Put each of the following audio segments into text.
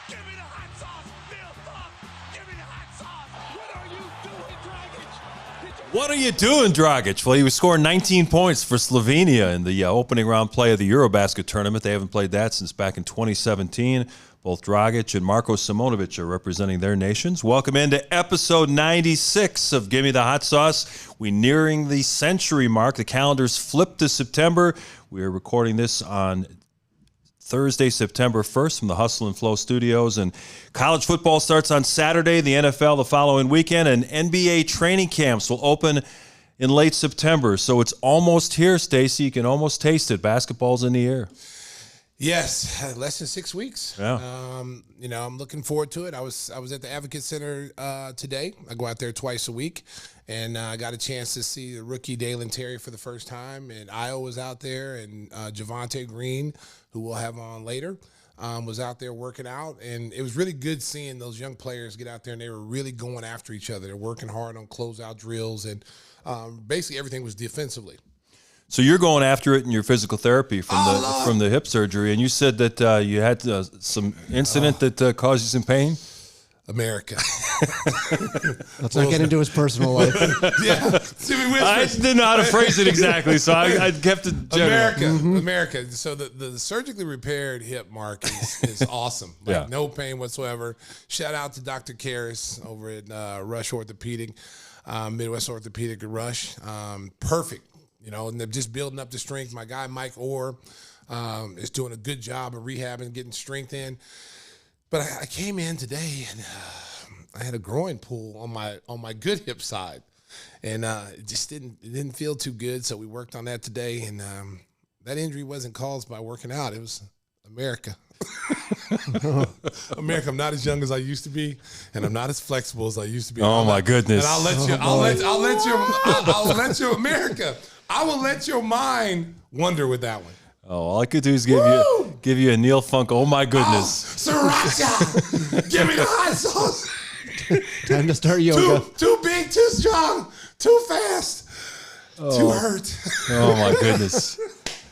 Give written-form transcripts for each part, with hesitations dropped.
Give me the hot sauce, Bill Buck. Give me the hot sauce. What are you doing, Dragic? Well, he was scoring 19 points for Slovenia in the opening round play of the Eurobasket tournament. They haven't played that since back in 2017. Both Dragic and Marko Simonovic are representing their nations. Welcome into episode 96 of Gimme the Hot Sauce. We're nearing the century mark. The calendar's flipped to September. We are recording this on Thursday, September 1st from the Hustle and Flow studios. And college football starts on Saturday, the NFL the following weekend, and NBA training camps will open in late September. So it's almost here, Stacey. You can almost taste it. Basketball's in the air. Yes, less than 6 weeks. Yeah. I'm looking forward to it. I was at the Advocate Center today. I go out there twice a week, and I got a chance to see the rookie Dalen Terry for the first time. And Io was out there, and Javonte Green, who we'll have on later, was out there working out. And it was really good seeing those young players get out there, and they were really going after each other. They're working hard on closeout drills, and basically everything was defensively. So you're going after it in your physical therapy from the hip surgery, and you said that you had some incident that caused you some pain? America. Let's not get into his personal life. Yeah. I didn't know how to phrase it exactly, so I kept it general. America. So the surgically repaired hip, Mark, is awesome. Like, no pain whatsoever. Shout out to Dr. Karras over at Rush Orthopedic, Midwest Orthopedic at Rush. Perfect. And they're just building up the strength. My guy, Mike Orr, is doing a good job of rehabbing, getting strength in. But I came in today, and I had a groin pull on my good hip side. And it just didn't feel too good, so we worked on that today. And that injury wasn't caused by working out. It was America. America, I'm not as young as I used to be, and I'm not as flexible as I used to be. Oh, my goodness. And I'll let you, America. I will let your mind wonder with that one. Oh, all I could do is give you a Neil Funk. Oh my goodness! Oh, Sriracha, give me the hot sauce. Time to start yoga. Too big, too strong, too fast, too hurt. Oh my goodness!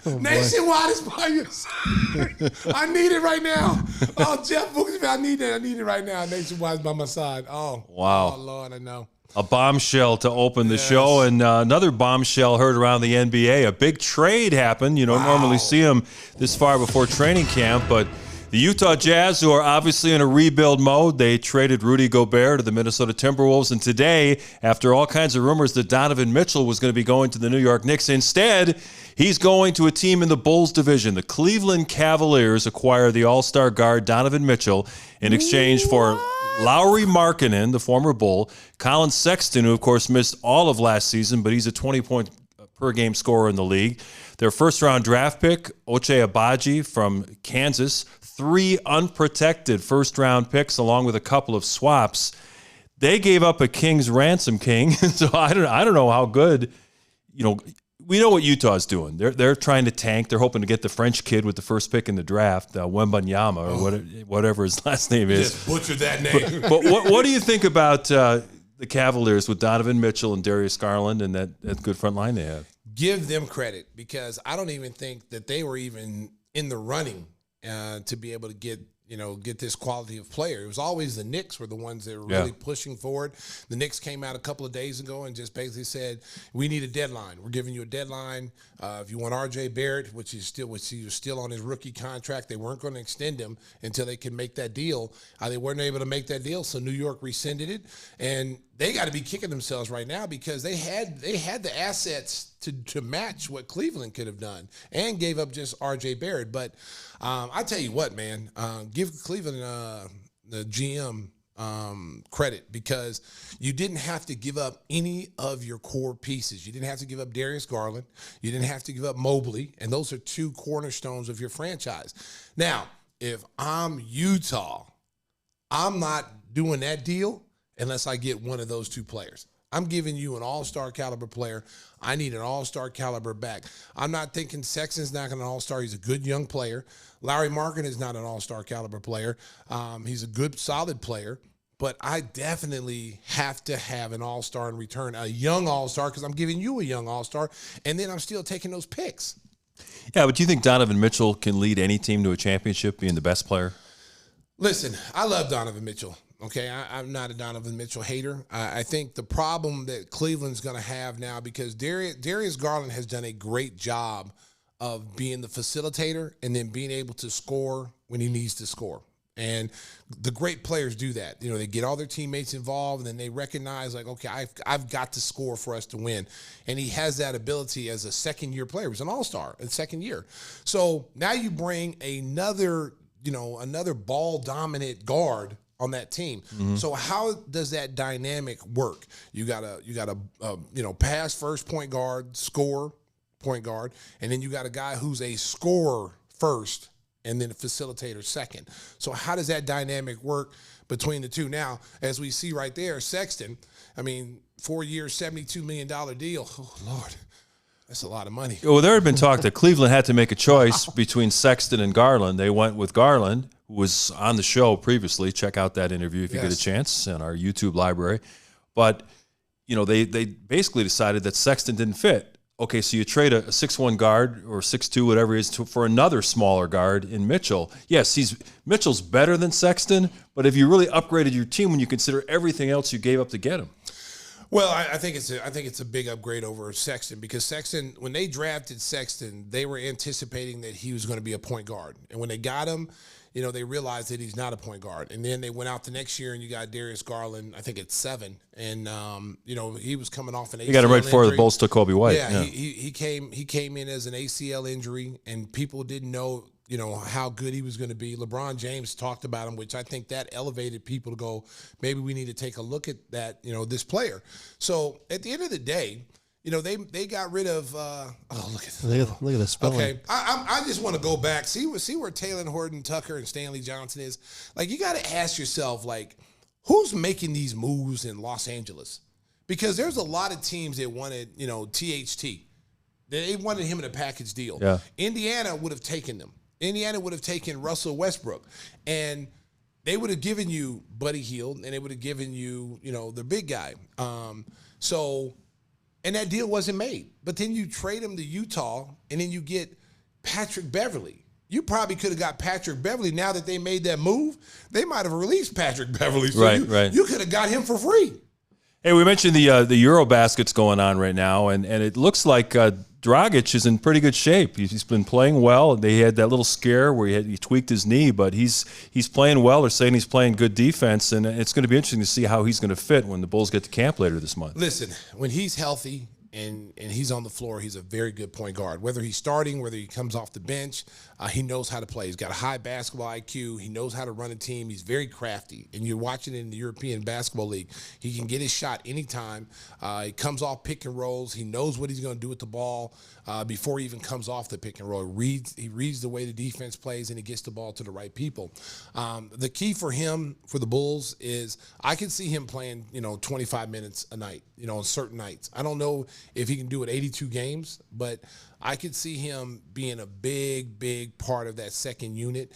Nationwide is by your side. I need it right now. Oh, Jeff Books, I need it right now. Nationwide is by my side. Oh, wow. Oh, Lord, I know. A bombshell to open the show, and another bombshell heard around the NBA. A big trade happened. You don't normally see them this far before training camp, but the Utah Jazz, who are obviously in a rebuild mode, they traded Rudy Gobert to the Minnesota Timberwolves. And today, after all kinds of rumors that Donovan Mitchell was going to be going to the New York Knicks, instead, he's going to a team in the Bulls division. The Cleveland Cavaliers acquire the all-star guard Donovan Mitchell in exchange for Lauri Markkanen, the former Bull, Colin Sexton, who, of course, missed all of last season, but he's a 20-point-per-game scorer in the league. Their first-round draft pick, Ochai Agbaji from Kansas, 3 unprotected first-round picks along with a couple of swaps. They gave up a king's ransom, King. So I don't know how good, we know what Utah's doing. They're trying to tank. They're hoping to get the French kid with the first pick in the draft, Wembanyama, or whatever his last name is. Just butchered that name. But what do you think about the Cavaliers with Donovan Mitchell and Darius Garland and that good front line they have? Give them credit, because I don't even think that they were even in the running to be able to get this quality of player. It was always the Knicks were the ones that were really pushing forward. The Knicks came out a couple of days ago and just basically said, we need a deadline. We're giving you a deadline. If you want RJ Barrett, which he was still on his rookie contract, they weren't going to extend him until they could make that deal. They weren't able to make that deal, so New York rescinded it. And they got to be kicking themselves right now, because they had the assets to match what Cleveland could have done and gave up just RJ Barrett. But I tell you what, man, give Cleveland the GM credit, because you didn't have to give up any of your core pieces. You didn't have to give up Darius Garland. You didn't have to give up Mobley. And those are 2 cornerstones of your franchise. Now, if I'm Utah, I'm not doing that deal unless I get one of those 2 players. I'm giving you an all-star caliber player. I need an all-star caliber back. I'm not thinking Sexton's not an all-star. He's a good young player. Lauri Markkanen is not an all-star caliber player. He's a good, solid player. But I definitely have to have an all-star in return, a young all-star, because I'm giving you a young all-star, and then I'm still taking those picks. Yeah, but do you think Donovan Mitchell can lead any team to a championship being the best player? Listen, I love Donovan Mitchell. Okay, I'm not a Donovan Mitchell hater. I think the problem that Cleveland's going to have now, because Darius Garland has done a great job of being the facilitator and then being able to score when he needs to score. And the great players do that. You know, they get all their teammates involved, and then they recognize, like, okay, I've got to score for us to win. And he has that ability as a second-year player. He's an all-star in second year. So now you bring another ball-dominant guard on that team. Mm-hmm. So how does that dynamic work? You got a pass first point guard, score point guard, and then you got a guy who's a scorer first and then a facilitator second. So how does that dynamic work between the two? Now, as we see right there, Sexton, 4 years, $72 million deal. Oh, Lord. That's a lot of money. Well, there had been talk that Cleveland had to make a choice between Sexton and Garland. They went with Garland, who was on the show previously. Check out that interview if you get a chance in our YouTube library. But, they basically decided that Sexton didn't fit. Okay, so you trade a 6'1 guard or 6'2, whatever it is, for another smaller guard in Mitchell. Yes, Mitchell's better than Sexton, but have you really upgraded your team when you consider everything else you gave up to get him? Well, I think it's a big upgrade over Sexton, because Sexton, when they drafted Sexton, they were anticipating that he was going to be a point guard. And when they got him, they realized that he's not a point guard. And then they went out the next year and you got Darius Garland, I think at 7. And, he was coming off an ACL You got him right injury. before the Bulls took Kobe White. Yeah. He came in as an ACL injury, and people didn't know, how good he was going to be. LeBron James talked about him, which I think that elevated people to go, maybe we need to take a look at that, this player. So at the end of the day, they got rid of. Look at the spelling. Okay, I just want to go back, see where Taylor Horton Tucker and Stanley Johnson is. Like, you got to ask yourself, like, who's making these moves in Los Angeles? Because there's a lot of teams that wanted, THT. They wanted him in a package deal. Yeah. Indiana would have taken them. Indiana would have taken Russell Westbrook, and they would have given you Buddy Hield, and they would have given you, the big guy. And that deal wasn't made. But then you trade him to Utah, and then you get Patrick Beverley. You probably could have got Patrick Beverley. Now that they made that move, they might have released Patrick Beverley. So you could have got him for free. Hey, we mentioned the Euro baskets going on right now, and it looks like Dragic is in pretty good shape. He's been playing well. They had that little scare where he tweaked his knee, but he's playing well. They're saying he's playing good defense, and it's going to be interesting to see how he's going to fit when the Bulls get to camp later this month. Listen, when he's healthy and he's on the floor, he's a very good point guard. Whether he's starting, whether he comes off the bench, he knows how to play. He's got a high basketball IQ. He knows how to run a team. He's very crafty. And you're watching it in the European Basketball League. He can get his shot anytime. He comes off pick and rolls. He knows what he's going to do with the ball before he even comes off the pick and roll. He reads the way the defense plays, and he gets the ball to the right people. The key for him, for the Bulls, is I can see him playing, 25 minutes a night, on certain nights. I don't know if he can do it 82 games, but I could see him being a big, big part of that second unit,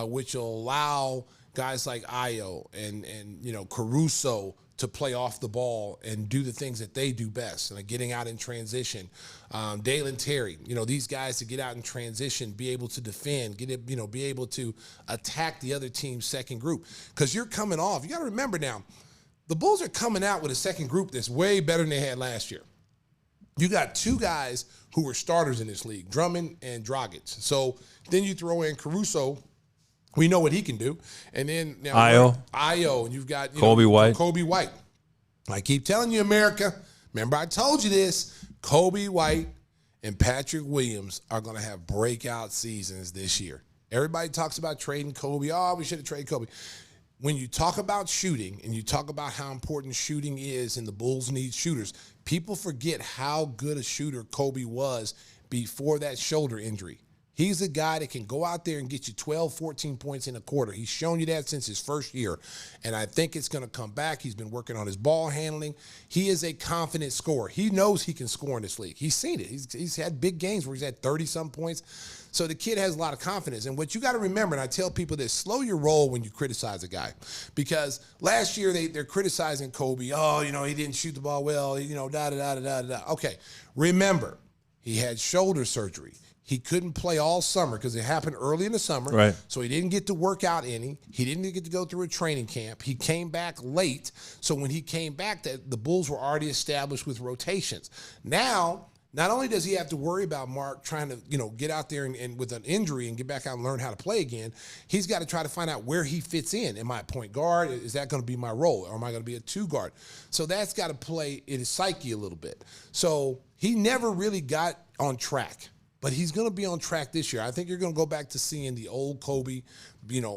which will allow guys like Ayo and Caruso to play off the ball and do the things that they do best, like getting out in transition. Dalen Terry, these guys to get out in transition, be able to defend, be able to attack the other team's second group. Because you're coming off. You got to remember now, the Bulls are coming out with a second group that's way better than they had last year. You got two guys who were starters in this league, Drummond and Dragic. So then you throw in Caruso. We know what he can do. And then now Ayo, and you've got Kobe White. I keep telling you, America, remember I told you this, Kobe White and Patrick Williams are going to have breakout seasons this year. Everybody talks about trading Kobe. Oh, we should have traded Kobe. When you talk about shooting and you talk about how important shooting is and the Bulls need shooters, people forget how good a shooter Kobe was before that shoulder injury. He's a guy that can go out there and get you 12, 14 points in a quarter. He's shown you that since his first year, and I think it's going to come back. He's been working on his ball handling. He is a confident scorer. He knows he can score in this league. He's seen it. He's had big games where he's had 30-some points. So the kid has a lot of confidence. And what you got to remember, and I tell people this, slow your roll when you criticize a guy. Because last year they're criticizing Kobe. Oh, he didn't shoot the ball well, da-da-da-da-da-da. Okay, remember, he had shoulder surgery. He couldn't play all summer because it happened early in the summer. Right. So he didn't get to work out any. He didn't get to go through a training camp. He came back late. So when he came back, the Bulls were already established with rotations. Now, not only does he have to worry about Mark trying to, get out there and with an injury and get back out and learn how to play again, he's got to try to find out where he fits in. Am I a point guard? Is that going to be my role? Or am I going to be a two guard? So that's got to play in his psyche a little bit. So he never really got on track. But he's going to be on track this year. I think you're going to go back to seeing the old Kobe,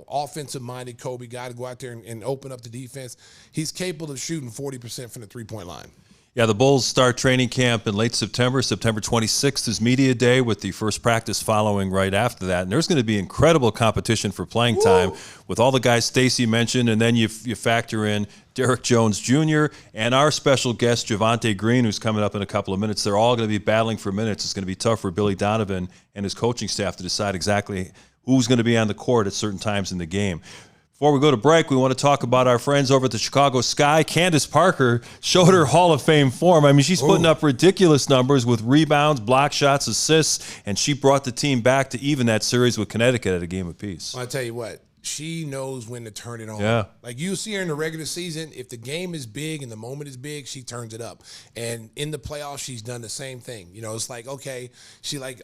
offensive-minded Kobe guy to go out there and open up the defense. He's capable of shooting 40% from the three-point line. Yeah, the Bulls start training camp in late September. September 26th is media day with the first practice following right after that. And there's going to be incredible competition for playing time with all the guys Stacey mentioned. And then you factor in Derrick Jones Jr. and our special guest, Javonte Green, who's coming up in a couple of minutes. They're all going to be battling for minutes. It's going to be tough for Billy Donovan and his coaching staff to decide exactly who's going to be on the court at certain times in the game. Before we go to break, we want to talk about our friends over at the Chicago Sky. Candace Parker showed her Hall of Fame form. I mean, she's putting up ridiculous numbers with rebounds, block shots, assists, and she brought the team back to even that series with Connecticut at a game apiece. Well, I tell you what, she knows when to turn it on. Yeah. Like you see her in the regular season, if the game is big and the moment is big, she turns it up. And in the playoffs, she's done the same thing. It's like, okay,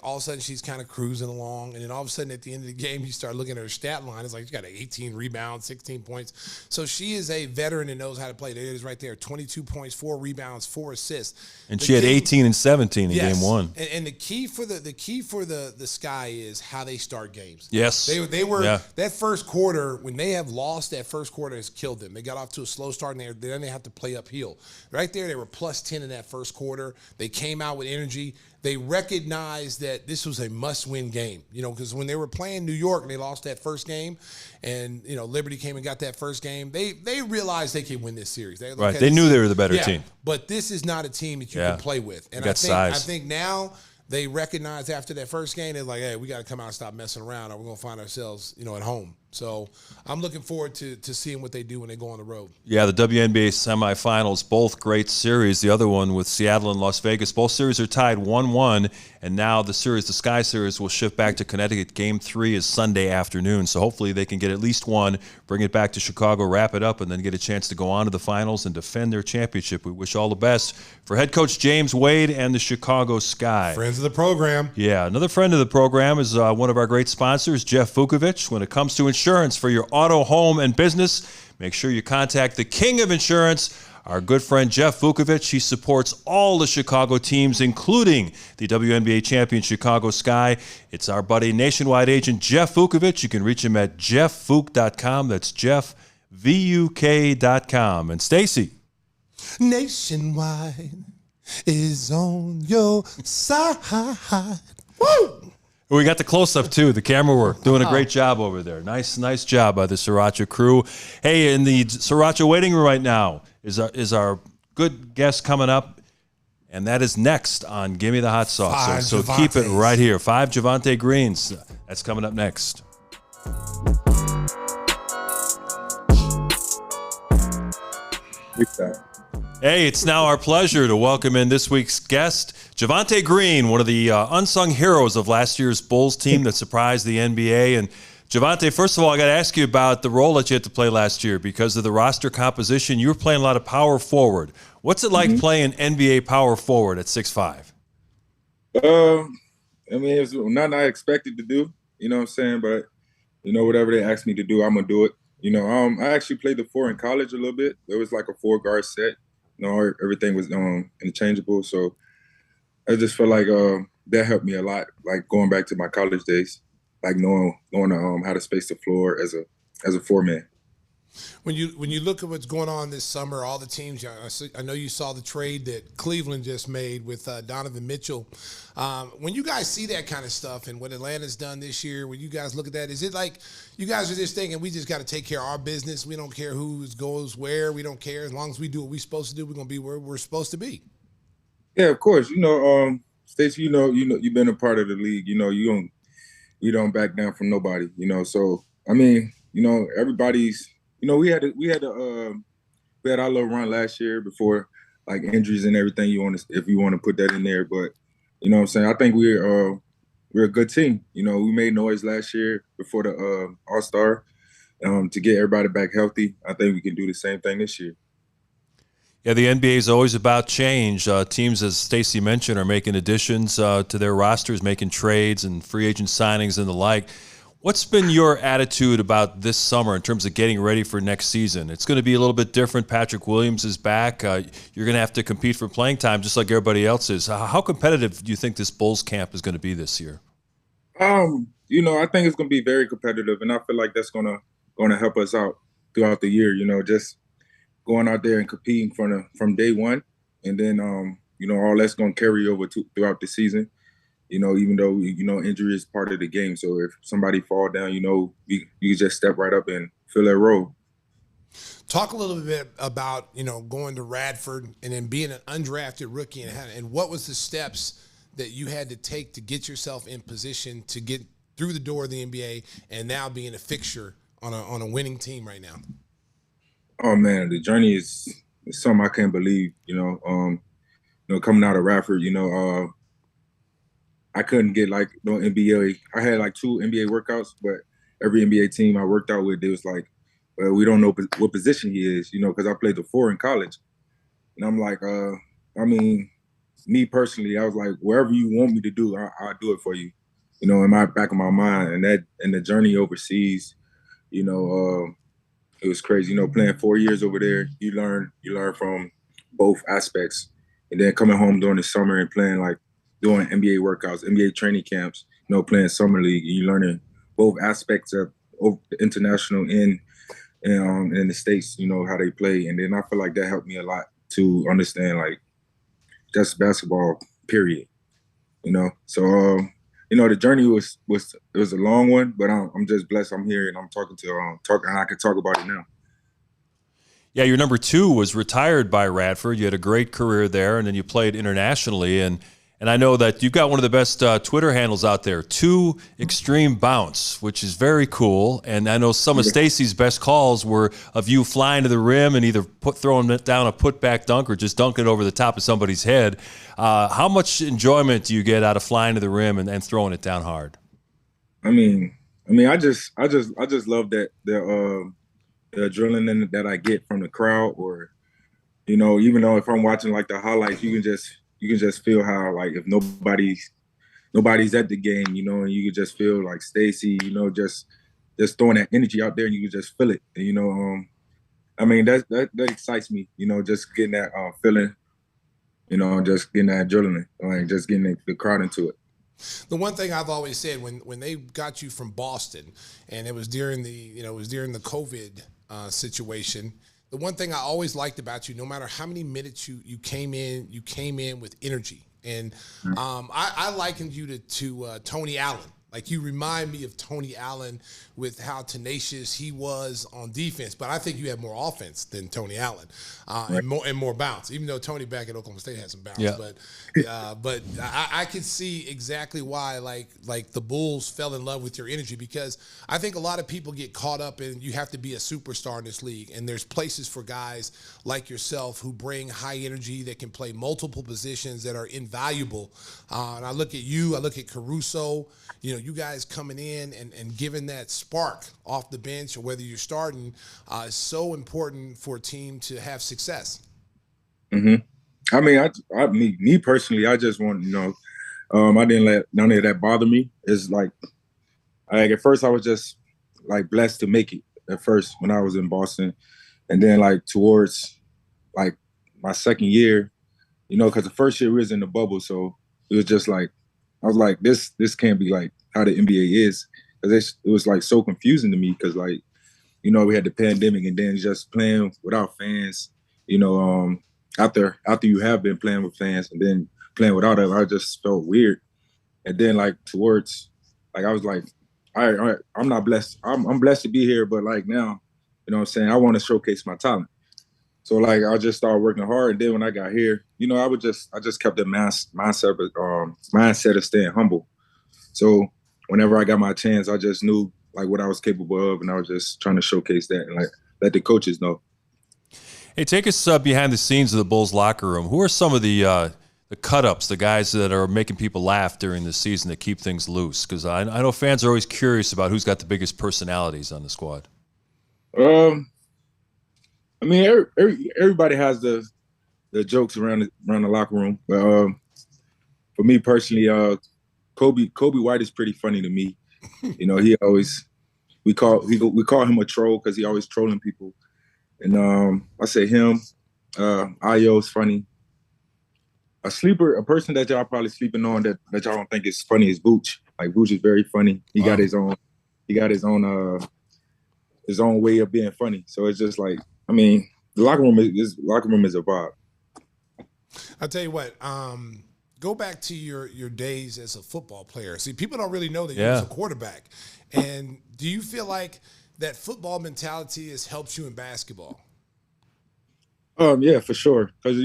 all of a sudden she's kind of cruising along. And then all of a sudden at the end of the game, you start looking at her stat line. It's like she's got 18 rebounds, 16 points. So she is a veteran and knows how to play. There it is right there, 22 points, 4 rebounds, 4 assists. And she had 18 and 17 in game one. And the key for the Sky is how they start games. Yes. They were that first quarter, when they have lost that first quarter, has killed them. They got off to a slow start, and then they have to play uphill. Right there, they were plus 10 in that first quarter. They came out with energy. They recognized that this was a must-win game, because when they were playing New York and they lost that first game, and, Liberty came and got that first game, they realized they could win this series. They knew they were the better team. But this is not a team that you can play with. And I think now they recognize after that first game, they're like, hey, we got to come out and stop messing around, or we're going to find ourselves, at home. So I'm looking forward to seeing what they do when they go on the road. Yeah, the WNBA semifinals, both great series. The other one with Seattle and Las Vegas. Both series are tied 1-1, and now the Sky Series, will shift back to Connecticut. Game 3 is Sunday afternoon, so hopefully they can get at least one, bring it back to Chicago, wrap it up, and then get a chance to go on to the finals and defend their championship. We wish all the best for head coach James Wade and the Chicago Sky. Friends of the program. Yeah, another friend of the program is one of our great sponsors, Jeff Vukovic. When it comes to insurance for your auto, home, and business, make sure you contact the king of insurance, our good friend Jeff Vukovic. He supports all the Chicago teams, including the WNBA champion Chicago Sky. It's our buddy, nationwide agent Jeff Vukovic. You can reach him at jeffvuk.com. That's jeffvuk.com. And Stacey. Nationwide is on your side. Woo! We got the close-up, too, the camera work. Doing a great job over there. Nice job by the Sriracha crew. Hey, in the Sriracha waiting room right now is our good guest coming up, and that is next on Gimme the Hot Sauce. So keep it right here. 5 Javonte Greens. That's coming up next. Hey, it's now our pleasure to welcome in this week's guest, Javonte Green, one of the unsung heroes of last year's Bulls team that surprised the NBA. And Javonte, first of all, I got to ask you about the role that you had to play last year because of the roster composition. You were playing a lot of power forward. What's it like playing NBA power forward at 6'5"? I mean, it was nothing I expected to do, you know what I'm saying? But, whatever they asked me to do, I'm going to do it. I actually played the 4 in college a little bit. It was like a 4-guard set. Everything was interchangeable. So I just feel like that helped me a lot, like going back to my college days, like knowing how to space the floor as a 4-man. When you look at what's going on this summer, all the teams, I know you saw the trade that Cleveland just made with Donovan Mitchell. When you guys see that kind of stuff and what Atlanta's done this year, when you guys look at that, is it like you guys are just thinking we just got to take care of our business? We don't care who goes where. We don't care. As long as we do what we're supposed to do, we're going to be where we're supposed to be. Yeah, of course. Stacey, you've been a part of the league. You don't back down from nobody. So I mean, everybody's. We had our little run last year before like injuries and everything. If you want to put that in there, but you know what I'm saying. I think we're we're a good team. You know, we made noise last year before the All-Star to get everybody back healthy. I think we can do the same thing this year. Yeah, the NBA is always about change. Teams, as Stacey mentioned, are making additions to their rosters, making trades and free agent signings and the like. What's been your attitude about this summer in terms of getting ready for next season? It's going to be a little bit different. Patrick Williams is back. You're going to have to compete for playing time just like everybody else is. How competitive do you think this Bulls camp is going to be this year? You know, I think it's going to be very competitive, and I feel like that's going to help us out throughout the year. You know, just going out there and competing from day one, and then you know, all that's going to carry over throughout the season. You know, even though, you know, injury is part of the game. So if somebody fall down, you know, you just step right up and fill that role. Talk a little bit about, you know, going to Radford and then being an undrafted rookie and what was the steps that you had to take to get yourself in position to get through the door of the NBA and now being a fixture on a winning team right now? Oh man, the journey is something I can't believe. You know, coming out of Radford, you know, I couldn't get like no NBA. I had like 2 NBA workouts, but every NBA team I worked out with, they was like, well, we don't know what position he is, you know, because I played the 4 in college. And I'm like, I mean, me personally, I was like, wherever you want me to do, I'll do it for you. You know, in my back of my mind, and the journey overseas, you know, it was crazy. You know, playing 4 years over there, you learn from both aspects. And then coming home during the summer and playing like doing NBA workouts, NBA training camps, you know, playing summer league, and you learning both aspects of the international and in the States, you know, how they play. And then I feel like that helped me a lot to understand like just basketball, period. You know, so you know, the journey was a long one, but I'm just blessed I'm here and I'm talking and I can talk about it now. Yeah, your number 2 was retired by Radford. You had a great career there, and then you played internationally. And I know that you've got one of the best Twitter handles out there, 2 Extreme Bounce, which is very cool. And I know some of Stacey's best calls were of you flying to the rim and either throwing it down a putback dunk or just dunking it over the top of somebody's head. How much enjoyment do you get out of flying to the rim and throwing it down hard? I mean, I just love that the adrenaline that I get from the crowd, or you know, even though if I'm watching like the highlights, you can just feel how like if nobody's at the game, you know, and you can just feel like Stacey, you know, just throwing that energy out there, and you can just feel it. And, you know, I mean that excites me, you know, just getting that feeling, you know, just getting that adrenaline, like just getting the crowd into it. The one thing I've always said when they got you from Boston, and it was during the COVID situation. The one thing I always liked about you, no matter how many minutes you came in with energy. And I likened you to Tony Allen. Like, you remind me of Tony Allen with how tenacious he was on defense. But I think you have more offense than Tony Allen, and more bounce. Even though Tony back at Oklahoma State had some bounce, yeah. But I could see exactly why like the Bulls fell in love with your energy, because I think a lot of people get caught up in you have to be a superstar in this league, and there's places for guys like yourself who bring high energy that can play multiple positions that are invaluable. And I look at you, I look at Caruso. You know, you guys coming in and giving that spark off the bench, or whether you're starting, is so important for a team to have success. Mm-hmm. I mean, me personally, I just want, you know, I didn't let none of that bother me. It's like at first I was just like blessed to make it at first when I was in Boston. And then like towards like my second year, you know, because the first year we was in the bubble. So it was just like, I was like, this can't be like how the NBA is. Because it was like so confusing to me, because like, you know, we had the pandemic and then just playing without fans, you know, after you have been playing with fans and then playing without them, I just felt weird. And then like towards, like I was like, all right, I'm not blessed. I'm blessed to be here, but like now, you know what I'm saying, I want to showcase my talent. So like I just started working hard, and then when I got here, you know, I just kept the mindset of staying humble. So whenever I got my chance, I just knew like what I was capable of, and I was just trying to showcase that and like let the coaches know. Hey, take us behind the scenes of the Bulls locker room. Who are some of the the cut-ups, the guys that are making people laugh during the season that keep things loose? Because I know fans are always curious about who's got the biggest personalities on the squad. I mean, everybody has the jokes around the locker room. But for me personally, Kobe White is pretty funny to me. You know, he always we call him a troll because he always trolling people. And I say him. Ayo's funny. A person that y'all probably sleeping on that y'all don't think is funny is Vooch. Like Vooch is very funny. He got his own way of being funny. So it's just like, I mean, the locker room is a vibe. I'll tell you what, go back to your days as a football player. See, people don't really know that you was a quarterback. And do you feel like that football mentality has helped you in basketball? Yeah, for sure. Because,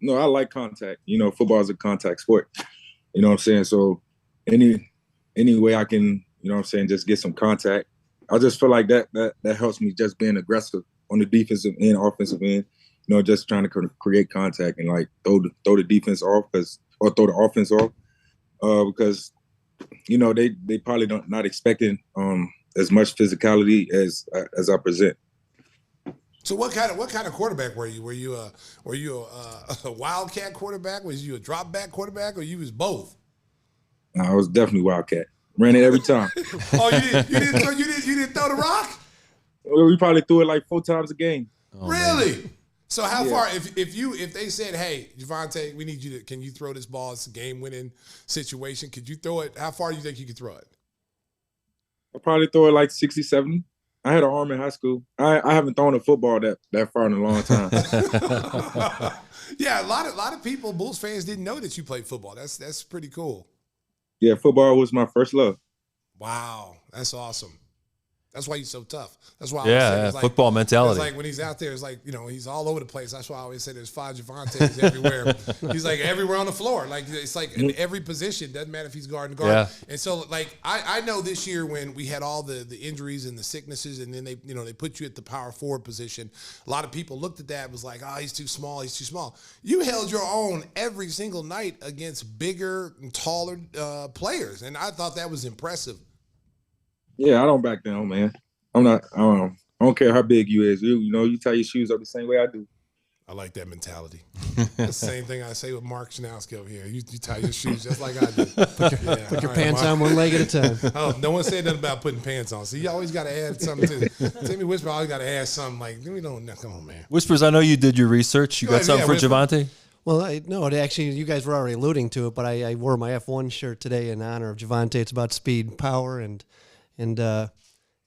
I like contact. Football is a contact sport. You know what I'm saying? So any way I can, just get some contact. I just feel like that helps me just being aggressive on the defensive and offensive end. Just trying to create contact and like throw the defense off or throw the offense off because they probably not expecting as much physicality as I present. So what kind of quarterback were you? Were you a wildcat quarterback? Was you a drop back quarterback, or you was both? No, I was definitely wildcat. Ran it every time. Oh, you didn't throw the rock? We probably threw it like 4 times a game. Oh, really? Man. So how far? If they said, "Hey, Javonte, we need you to, can you throw this ball? It's a game-winning situation. Could you throw it? How far do you think you could throw it?" I'll probably throw it like 60, 70. I had an arm in high school. I haven't thrown a football that far in a long time. Yeah, a lot of people, Bulls fans, didn't know that you played football. That's pretty cool. Yeah, football was my first love. Wow, that's awesome. That's why he's so tough. That's why football mentality. It's like when he's out there, it's like, he's all over the place. That's why I always say there's 5 Javontes everywhere. He's like everywhere on the floor. Like it's like in every position. Doesn't matter if he's guard. Yeah. And so like I know this year when we had all the injuries and the sicknesses, and then they put you at the power forward position. A lot of people looked at that and was like, oh, he's too small. He's too small. You held your own every single night against bigger and taller players, and I thought that was impressive. Yeah, I don't back down, man. I don't care how big you is. You tie your shoes up the same way I do. I like that mentality. The same thing I say with Mark Schnowski over here. You tie your shoes just like I do. Put your pants on one leg at a time. Oh, no one said nothing about putting pants on. So you always got to add something to Timmy Whisper always got to add something like, come on, man. Whispers, I know you did your research. You got something for Javonte? Well, no, actually, you guys were already alluding to it, but I wore my F1 shirt today in honor of Javonte. It's about speed, power, and the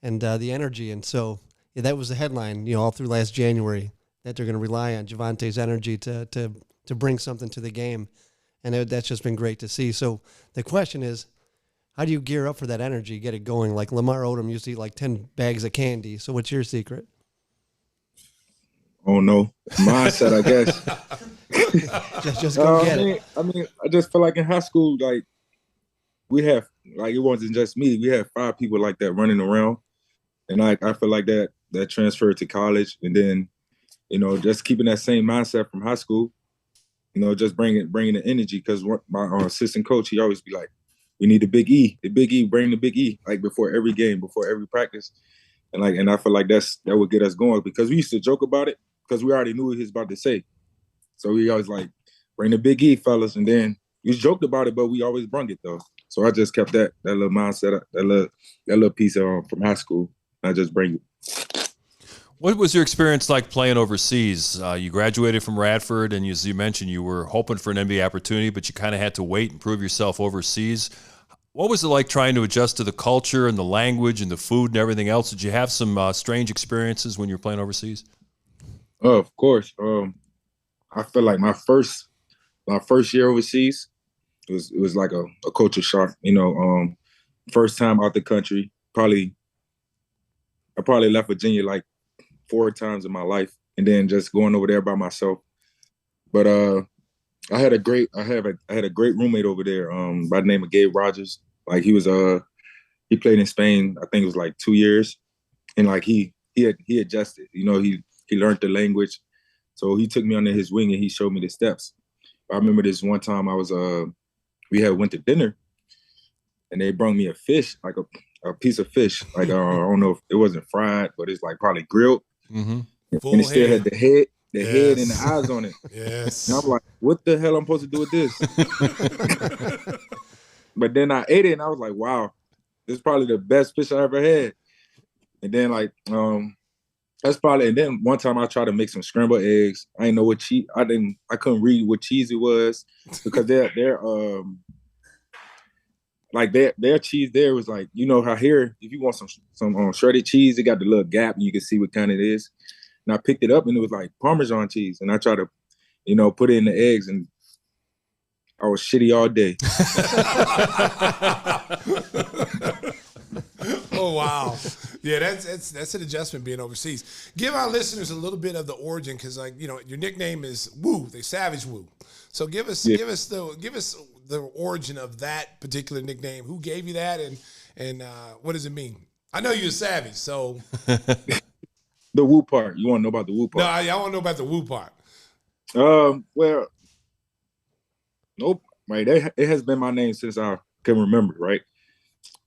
energy. And so that was the headline, all through last January, that they're going to rely on Javonte's energy to bring something to the game. And that's just been great to see. So the question is, how do you gear up for that energy, get it going? Like Lamar Odom used to eat like 10 bags of candy. So what's your secret? Oh, no. Mindset, I guess. just go get it. I mean, I just feel like in high school, like, we have, like, it wasn't just me. We had 5 people like that running around. And I feel like that transferred to college. And then, just keeping that same mindset from high school, just bringing the energy. Because my assistant coach, he always be like, we need the big E. The big E, bring the big E, like before every game, before every practice. And I feel like that would get us going. Because we used to joke about it because we already knew what he was about to say. So we always like, bring the big E, fellas. And then we joked about it, but we always brung it, though. So I just kept that little mindset, that little piece from high school. I just bring it. What was your experience like playing overseas? You graduated from Radford, and as you mentioned, you were hoping for an NBA opportunity, but you kind of had to wait and prove yourself overseas. What was it like trying to adjust to the culture and the language and the food and everything else? Did you have some strange experiences when you were playing overseas? Oh, of course. I feel like my first year overseas, it was like a culture shock. First time out the country. I probably left Virginia like 4 times in my life, and then just going over there by myself. But I had a great roommate over there by the name of Gabe Rogers. Like he played in Spain. I think it was like 2 years, and like he adjusted. He learned the language, so he took me under his wing and he showed me the steps. I remember this one time I was we had went to dinner, and they brought me a fish, like a piece of fish, like I don't know if it wasn't fried, but it's like probably grilled, Mm-hmm. and it still had the head Yes. and the eyes on it. Yes. And I'm like, what the hell I'm supposed to do with this? But then I ate it, and I was like, wow, this is probably the best fish I ever had. And then like that's probably, and then one time I tried to make some scrambled eggs. I didn't know what cheese. I couldn't read what cheese it was because their like their cheese there was like, you know how here if you want some shredded cheese, it got the little gap and you can see what kind it is. And I picked it up and it was like Parmesan cheese, and I tried to, you know, put it in the eggs, and I was shitty all day. Oh wow, yeah, that's an adjustment being overseas. Give our listeners a little bit of the origin, because like, you know, your nickname is Woo, the Savage Woo. So give us the origin of that particular nickname. Who gave you that, and what does it mean? I know you're a savage, so The Woo part. You want to know about the Woo part? no, I want to know about the Woo part. Well, nope. Right, it has been my name since I can remember. Right.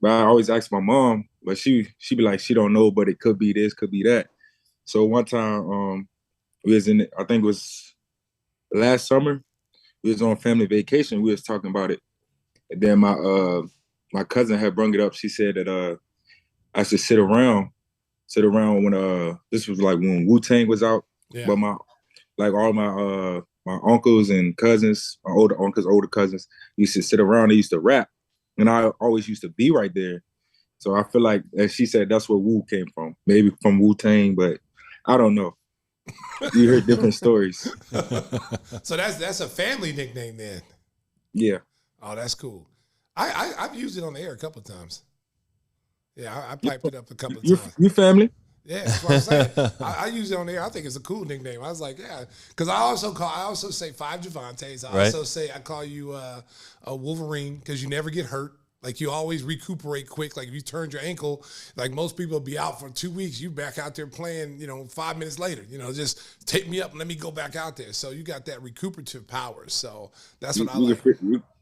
But I always ask my mom, but she be like, she don't know, but it could be this, could be that. So one time, we was I think it was last summer, we was on family vacation. We was talking about it, and then my cousin had brung it up. She said that I should sit around when this was like when Wu-Tang was out. Yeah. But all my uncles and cousins, my older cousins, used to sit around. They used to rap. And I always used to be right there. So I feel like, as she said, that's where Wu came from. Maybe from Wu-Tang, but I don't know. You hear different stories. So that's a family nickname then. Yeah. Oh, that's cool. I've used it on the air a couple of times. Yeah, I piped it up a couple of times. You family? Yeah, that's what I'm saying. I use it on there. I think it's a cool nickname. I was like, yeah, because I also say 5 Javontes. I call you a Wolverine because you never get hurt. Like, you always recuperate quick. Like, if you turned your ankle, like most people be out for 2 weeks, you back out there playing, 5 minutes later. Just take me up and let me go back out there. So you got that recuperative power. So that's what I like.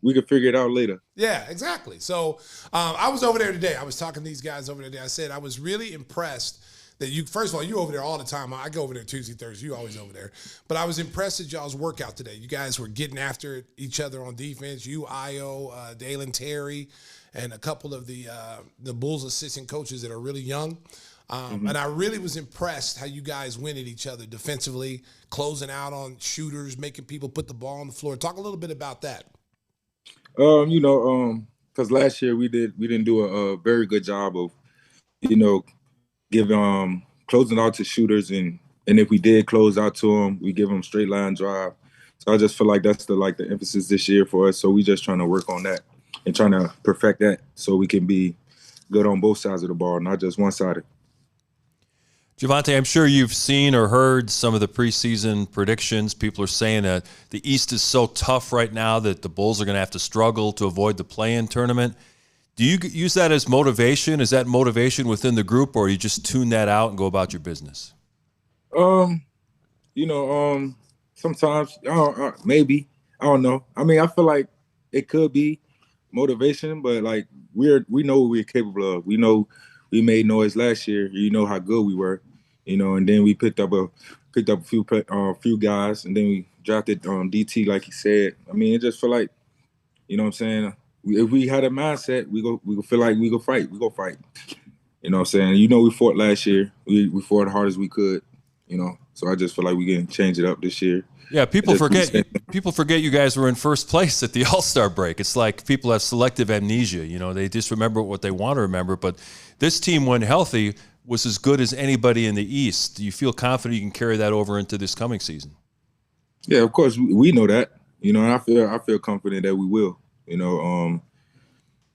We can figure it out later. Yeah, exactly. So I was over there today. I was talking to these guys over there today. I said I was really impressed that first of all, you over there all the time. I go over there Tuesday, Thursday. You always over there. But I was impressed at y'all's workout today. You guys were getting after each other on defense. You, Io, Dalen Terry, and a couple of the Bulls assistant coaches that are really young. And I really was impressed how you guys went at each other defensively, closing out on shooters, making people put the ball on the floor. Talk a little bit about that. Because last year we didn't do a very good job of, giving closing out to shooters, and if we did close out to them, we give them straight line drive. So I just feel like that's the emphasis this year for us. So we just trying to work on that and trying to perfect that so we can be good on both sides of the ball, not just one sided. Javonte, I'm sure you've seen or heard some of the preseason predictions. People are saying that the East is so tough right now that the Bulls are going to have to struggle to avoid the play-in tournament. Do you use that as motivation? Is that motivation within the group, or you just tune that out and go about your business? Sometimes maybe, I don't know. I mean, I feel like it could be motivation, but like we know what we're capable of. We know we made noise last year. You know how good we were, and then we picked up a few guys, and then we drafted DT like he said. I mean, it just feel like, what I'm saying. If we had a mindset, we go feel like we go fight. We go fight. You know what I'm saying? We fought last year. We fought as hard as we could. So I just feel like we can change it up this year. Yeah, people forget you guys were in first place at the All-Star break. It's like people have selective amnesia. They just remember what they want to remember. But this team, when healthy, was as good as anybody in the East. Do you feel confident you can carry that over into this coming season? Yeah, of course we know that. And I feel confident that we will.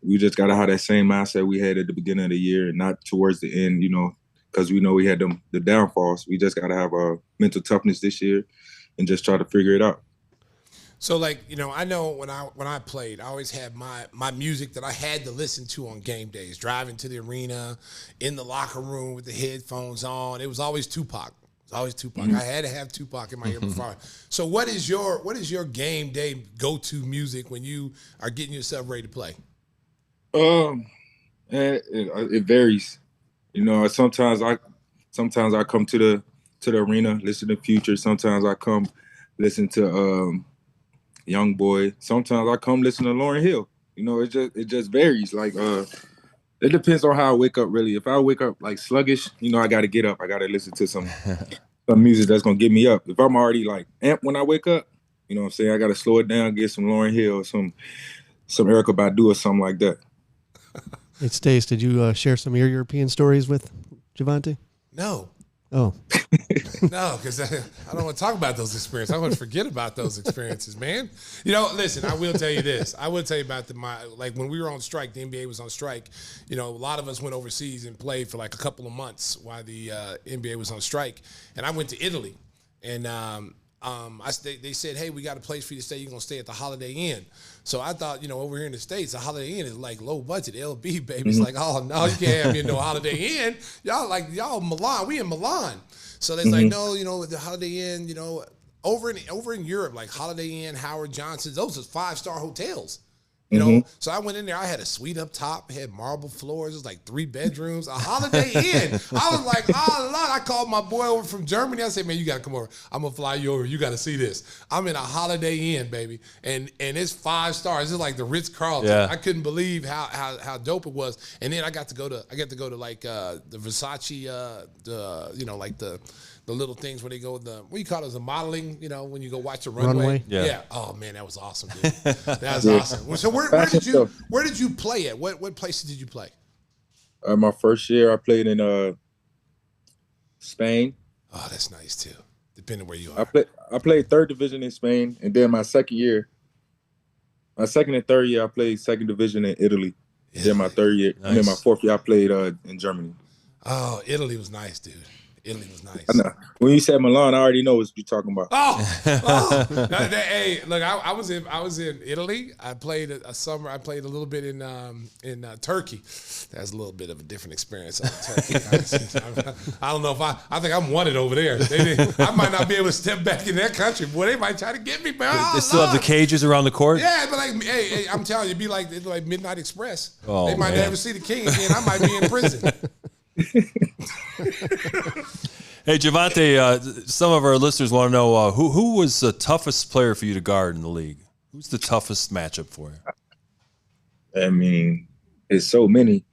We just gotta have that same mindset we had at the beginning of the year, and not towards the end. Because we know we had the downfalls. We just gotta have a mental toughness this year, and just try to figure it out. So, I know when I played, I always had my music that I had to listen to on game days, driving to the arena, in the locker room with the headphones on. It was always Tupac. Always Tupac. I had to have Tupac in my ear before. So what is your game day go-to music when you are getting yourself ready to play? It varies. You know, sometimes I come to the arena, listen to Future. Sometimes I come listen to Young Boy. Sometimes I come listen to Lauryn Hill. You know, it just varies. Like it depends on how I wake up. Really, if I wake up like sluggish, you know, I got to get up. I got to listen to some music that's gonna get me up. If I'm already like amped when I wake up, you know what I'm saying, I got to slow it down, get some Lauryn Hill, or some Erykah Badu or something like that. Hey, Stace, did you share some of your European stories with Javonte? No. Oh. No, because I don't want to talk about those experiences. I want to forget about those experiences, man. You know, listen, I will tell you this. I will tell you about like when we were on strike, the NBA was on strike. You know, a lot of us went overseas and played for like a couple of months while the NBA was on strike. And I went to Italy, and they said, hey, we got a place for you to stay. You're going to stay at the Holiday Inn. So I thought, you know, over here in the States, the Holiday Inn is like low budget, LB, baby. It's like, oh, no, you can't have me in no Holiday Inn. Y'all Milan. We in Milan. So they're like, no, you know, the Holiday Inn, you know, over in Europe, like Holiday Inn, Howard Johnson's, those are 5-star hotels. You know, so I went in there. I had a suite up top, had marble floors. It was like 3 bedrooms, a Holiday Inn. I was like, oh, Lord. I called my boy over from Germany. I said, man, you got to come over. I'm going to fly you over. You got to see this. I'm in a Holiday Inn, baby. And it's 5 stars. It's like the Ritz-Carlton. Yeah. I couldn't believe how dope it was. And then I got to go to like the Versace, like the little things where they go with what you call it, the modeling, you know, when you go watch the runway. Yeah. Oh man, that was awesome, dude. That was awesome. So where did you play at? What places did you play? My first year I played in Spain. Oh, that's nice too. Depending where you are. I played 3rd division in Spain, and then my second and third year I played 2nd division in Italy. Yeah. Then my 3rd year, nice. And then my 4th year I played in Germany. Oh, Italy was nice, dude. Italy was nice. I know. When you said Milan, I already know what you're talking about. Hey, look, I was in Italy. I played a summer. I played a little bit in Turkey. That's a little bit of a different experience on Turkey. I don't know if I think I'm wanted over there. I might not be able to step back in that country. Boy, they might try to get me. But they still have the cages around the court. Yeah, but like, hey, I'm telling you, it'd be like Midnight Express. Oh, they might never see the king again. I might be in prison. Hey, Javonte, some of our listeners want to know who was the toughest player for you to guard in the league? Who's the toughest matchup for you? I mean, it's so many.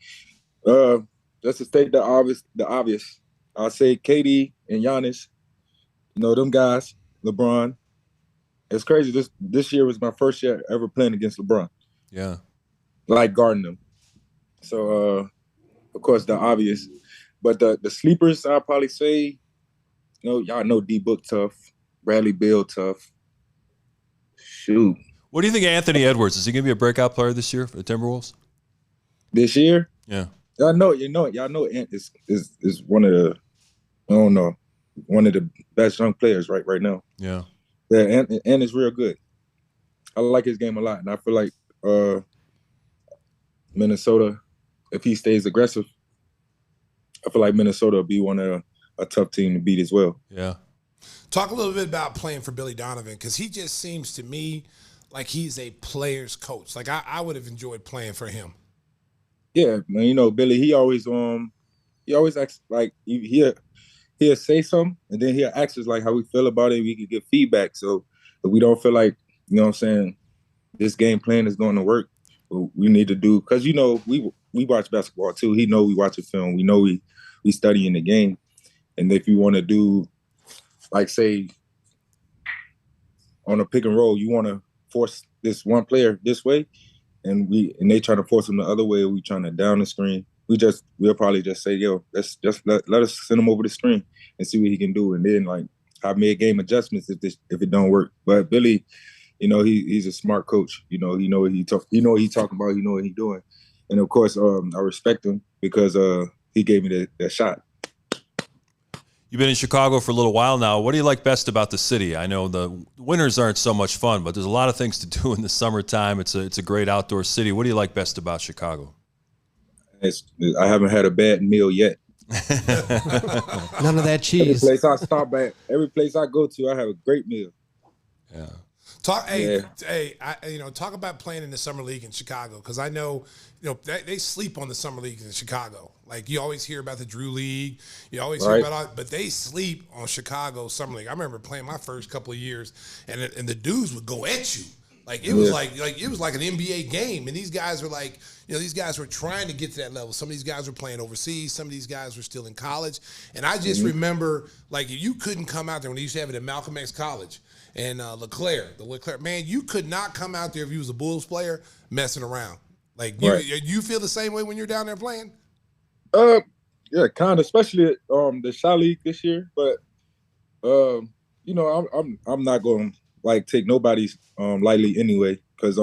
Just to state the obvious, I'll say KD and Giannis. You know, them guys, LeBron. It's crazy. This year was my first year ever playing against LeBron. Yeah. Like guarding them. So, of course, the obvious. But the sleepers, I'll probably say, you know, y'all know D-Book tough, Bradley Beal tough. Shoot. What do you think of Anthony Edwards? Is he going to be a breakout player this year for the Timberwolves? This year? Yeah. Y'all know Ant is one of the, I don't know, one of the best young players right now. Yeah. Yeah, Ant is real good. I like his game a lot, and I feel like Minnesota, if he stays aggressive, I feel like Minnesota will be one of a tough team to beat as well. Yeah. Talk a little bit about playing for Billy Donovan, because he just seems to me like he's a player's coach. Like I would have enjoyed playing for him. Yeah, man. You know, Billy, he always acts like he'll say something, and then he'll ask us like how we feel about it. We can get feedback. So if we don't feel like, you know what I'm saying, this game plan is going to work, we need to do, because, you know, we watch basketball too. He know we watch a film. We know we studying the game. And if you want to do, like, say, on a pick and roll, you want to force this one player this way, and they try to force him the other way, or we trying to down the screen, we'll probably just say, yo, let's just let us send him over the screen and see what he can do. And then, like, I made game adjustments if it don't work. But Billy, you know, he's a smart coach. You know, he know what he talking about. He know what he doing. And of course, I respect him because he gave me that shot. You've been in Chicago for a little while now. What do you like best about the city? I know the winters aren't so much fun, but there's a lot of things to do in the summertime. It's a great outdoor city. What do you like best about Chicago? I haven't had a bad meal yet. None of that Every cheese. place I stop at, every place I go to, I have a great meal. Yeah. Talk about playing in the summer league in Chicago, because I know, they sleep on the summer leagues in Chicago. Like, you always hear about the Drew League, you always hear about, but they sleep on Chicago summer league. I remember playing my first couple of years, and the dudes would go at you. Like, it was like it was like an NBA game, and these guys were like, these guys were trying to get to that level. Some of these guys were playing overseas. Some of these guys were still in college, and I just remember, like, you couldn't come out there when they used to have it at Malcolm X College. And LeClaire, man, you could not come out there if you was a Bulls player messing around. Like, you feel the same way when you're down there playing? Yeah, kind of, especially at the Shy League this year. But I'm not going to like take nobody's lightly anyway, because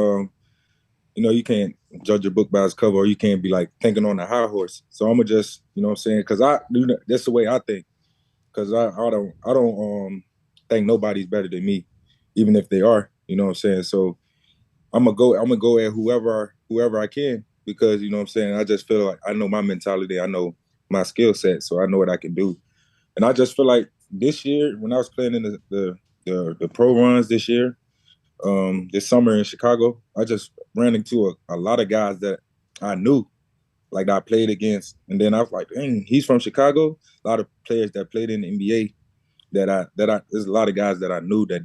you can't judge a book by its cover, or you can't be like thinking on a high horse. So I'm gonna just, because I do, that's the way I think, because I don't think nobody's better than me, even if they are. You know what I'm saying? So I'm gonna go at whoever I can, because I just feel like I know my mentality, I know my skill set, so I know what I can do. And I just feel like this year, when I was playing in the pro runs this year, this summer in Chicago, I just ran into a lot of guys that I knew, like, that I played against, and then I was like, dang, he's from Chicago. A lot of players that played in the NBA there's a lot of guys that I knew that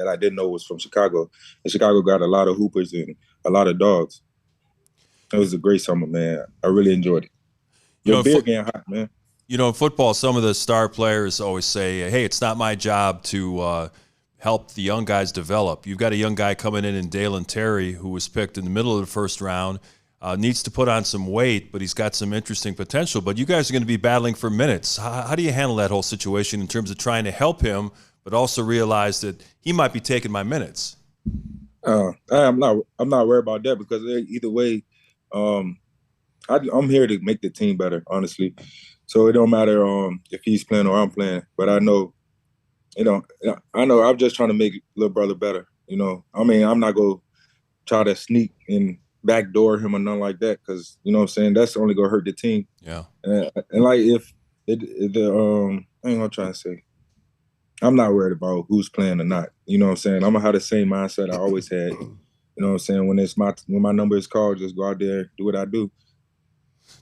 I didn't know was from Chicago. And Chicago got a lot of hoopers and a lot of dogs. It was a great summer, man. I really enjoyed it. Your beer getting hot, man. In football, some of the star players always say, hey, it's not my job to help the young guys develop. You've got a young guy coming in Dalen Terry, who was picked in the middle of the first round. Needs to put on some weight, but he's got some interesting potential. But you guys are going to be battling for minutes. How do you handle that whole situation in terms of trying to help him, but also realize that he might be taking my minutes? I'm not worried about that, because either way, I'm here to make the team better, honestly. So it don't matter if he's playing or I'm playing. But I know I'm just trying to make little brother better. I'm not going to try to sneak and backdoor him or nothing like that, because that's only gonna hurt the team. Yeah. And like, if I ain't gonna try to say, I'm not worried about who's playing or not. I'm gonna have the same mindset I always had. When my number is called, just go out there, do what I do.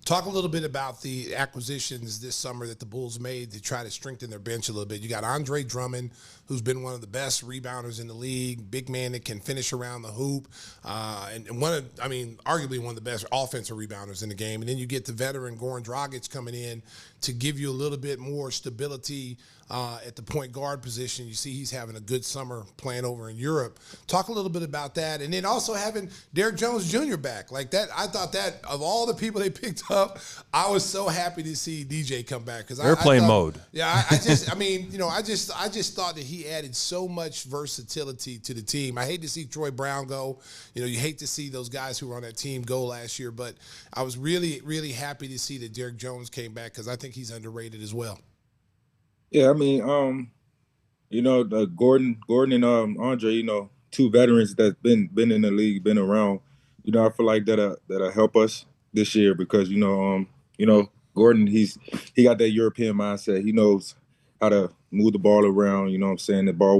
Talk a little bit about the acquisitions this summer that the Bulls made to try to strengthen their bench a little bit. You got Andre Drummond, who's been one of the best rebounders in the league, big man that can finish around the hoop, and arguably one of the best offensive rebounders in the game. And then you get the veteran Goran Dragic coming in to give you a little bit more stability at the point guard position. You see he's having a good summer playing over in Europe. Talk a little bit about that. And then also having Derrick Jones Jr. back. Like that, I thought that of all the people they picked up, I was so happy to see DJ come back. Airplane mode. Yeah, I just thought that he added so much versatility to the team. I hate to see Troy Brown go. You hate to see those guys who were on that team go last year, but I was really, really happy to see that Derrick Jones came back, because I think he's underrated as well. Yeah, the Gordon and Andre, two veterans that's been in the league, been around. I feel like that'll help us this year, because Gordon, he got that European mindset. He knows how to move the ball around. The ball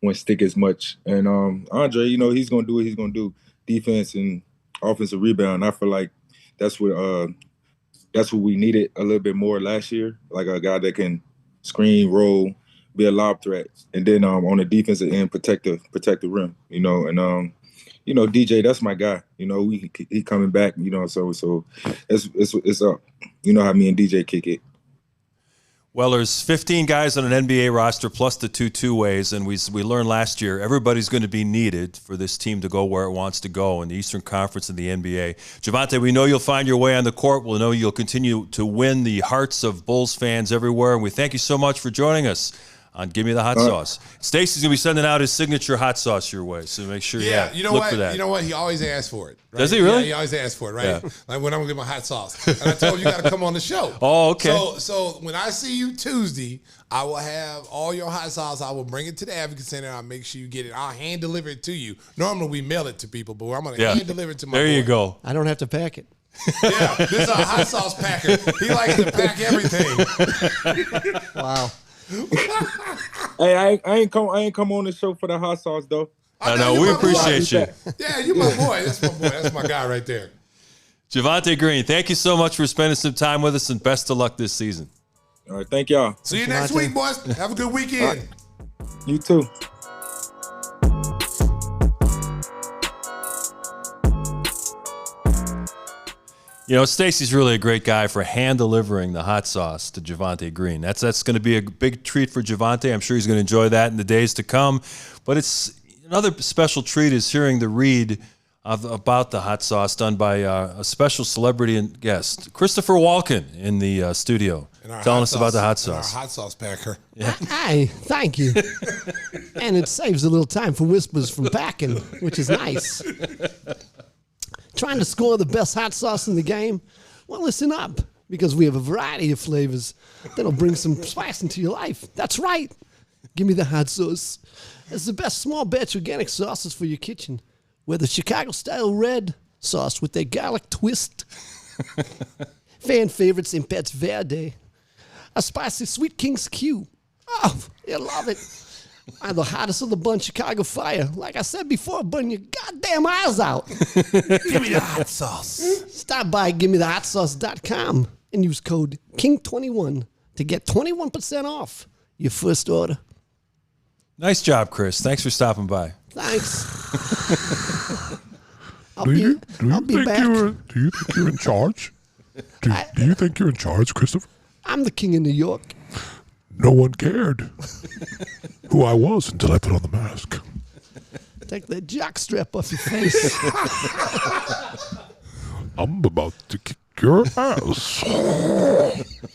won't stick as much. And Andre, he's gonna do what he's gonna do, defense and offensive rebound. I feel like that's what we needed a little bit more last year, like a guy that can screen, roll, be a lob threat, and then on the defensive end, protect the rim. DJ, that's my guy. He coming back. So it's up. How me and DJ kick it. Well, there's 15 guys on an NBA roster plus the two-ways, and we learned last year everybody's going to be needed for this team to go where it wants to go in the Eastern Conference and the NBA. Javonte, we know you'll find your way on the court. We'll know you'll continue to win the hearts of Bulls fans everywhere, and we thank you so much for joining us on Give Me the Hot Sauce. Stacey's going to be sending out his signature hot sauce your way, so make sure look for that. You know what? He always asks for it. Right? Does he really? Yeah, he always asks for it, right? Yeah. Like when I'm going to get my hot sauce. And I told him you got to come on the show. Oh, okay. So when I see you Tuesday, I will have all your hot sauce. I will bring it to the Advocate Center. I'll make sure you get it. I'll hand deliver it to you. Normally we mail it to people, but I'm going to hand deliver it to my boy. There you go. I don't have to pack it. Yeah, this is a hot sauce packer. He likes to pack everything. Wow. Hey, I ain't come on the show for the hot sauce though. I know. We appreciate you. Yeah, you my boy. That's my boy. That's my guy right there. Javonte Green, thank you so much for spending some time with us, and best of luck this season. All right, thank y'all. See you next week, boys. Have a good weekend. Right. You too. You know, Stacey's really a great guy for hand-delivering the hot sauce to Javonte Green. That's going to be a big treat for Javonte. I'm sure he's going to enjoy that in the days to come. But it's another special treat is hearing the read about the hot sauce done by a special celebrity and guest, Christopher Walken, in the studio, telling us about the hot sauce. Our hot sauce packer. Yeah. Hi, thank you. And it saves a little time for whispers from packing, which is nice. Trying to score the best hot sauce in the game? Well, listen up, because we have a variety of flavors that'll bring some spice into your life. That's right. Give me the hot sauce. It's the best small batch organic sauces for your kitchen. Whether Chicago-style red sauce with a garlic twist, fan favorites in Pets Verde, a spicy Sweet King's Q. Oh, you love it. I'm the hottest of the bunch, Chicago Fire. Like I said before, burn your goddamn eyes out. Give me the hot sauce. Stop by GimmeTheHotSauce.com and use code KING21 to get 21% off your first order. Nice job, Chris. Thanks for stopping by. Thanks. Do you be back. Do you think you're in charge? Do you think you're in charge, Christopher? I'm the king of New York. No one cared who I was until I put on the mask. Take that jockstrap off your face. I'm about to kick your ass.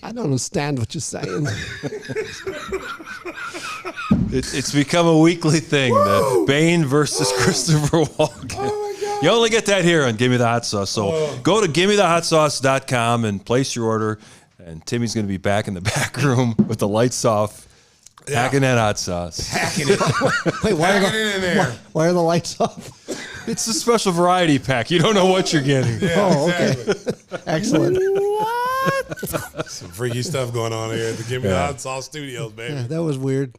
I don't understand what you're saying. It's become a weekly thing, the Bane versus Christopher Walken. Oh, my God. You only get that here on Gimme the Hot Sauce. So go to GimmeTheHotSauce.com and place your order. And Timmy's going to be back in the back room with the lights off, packing that hot sauce. Packing it. Wait, Packing it in there. why are the lights off? It's a special variety pack. You don't know what you're getting. Yeah, Oh, exactly. Excellent. Some freaky stuff going on here at the Gimme the Hot Sauce Studios, baby. Yeah, that was weird.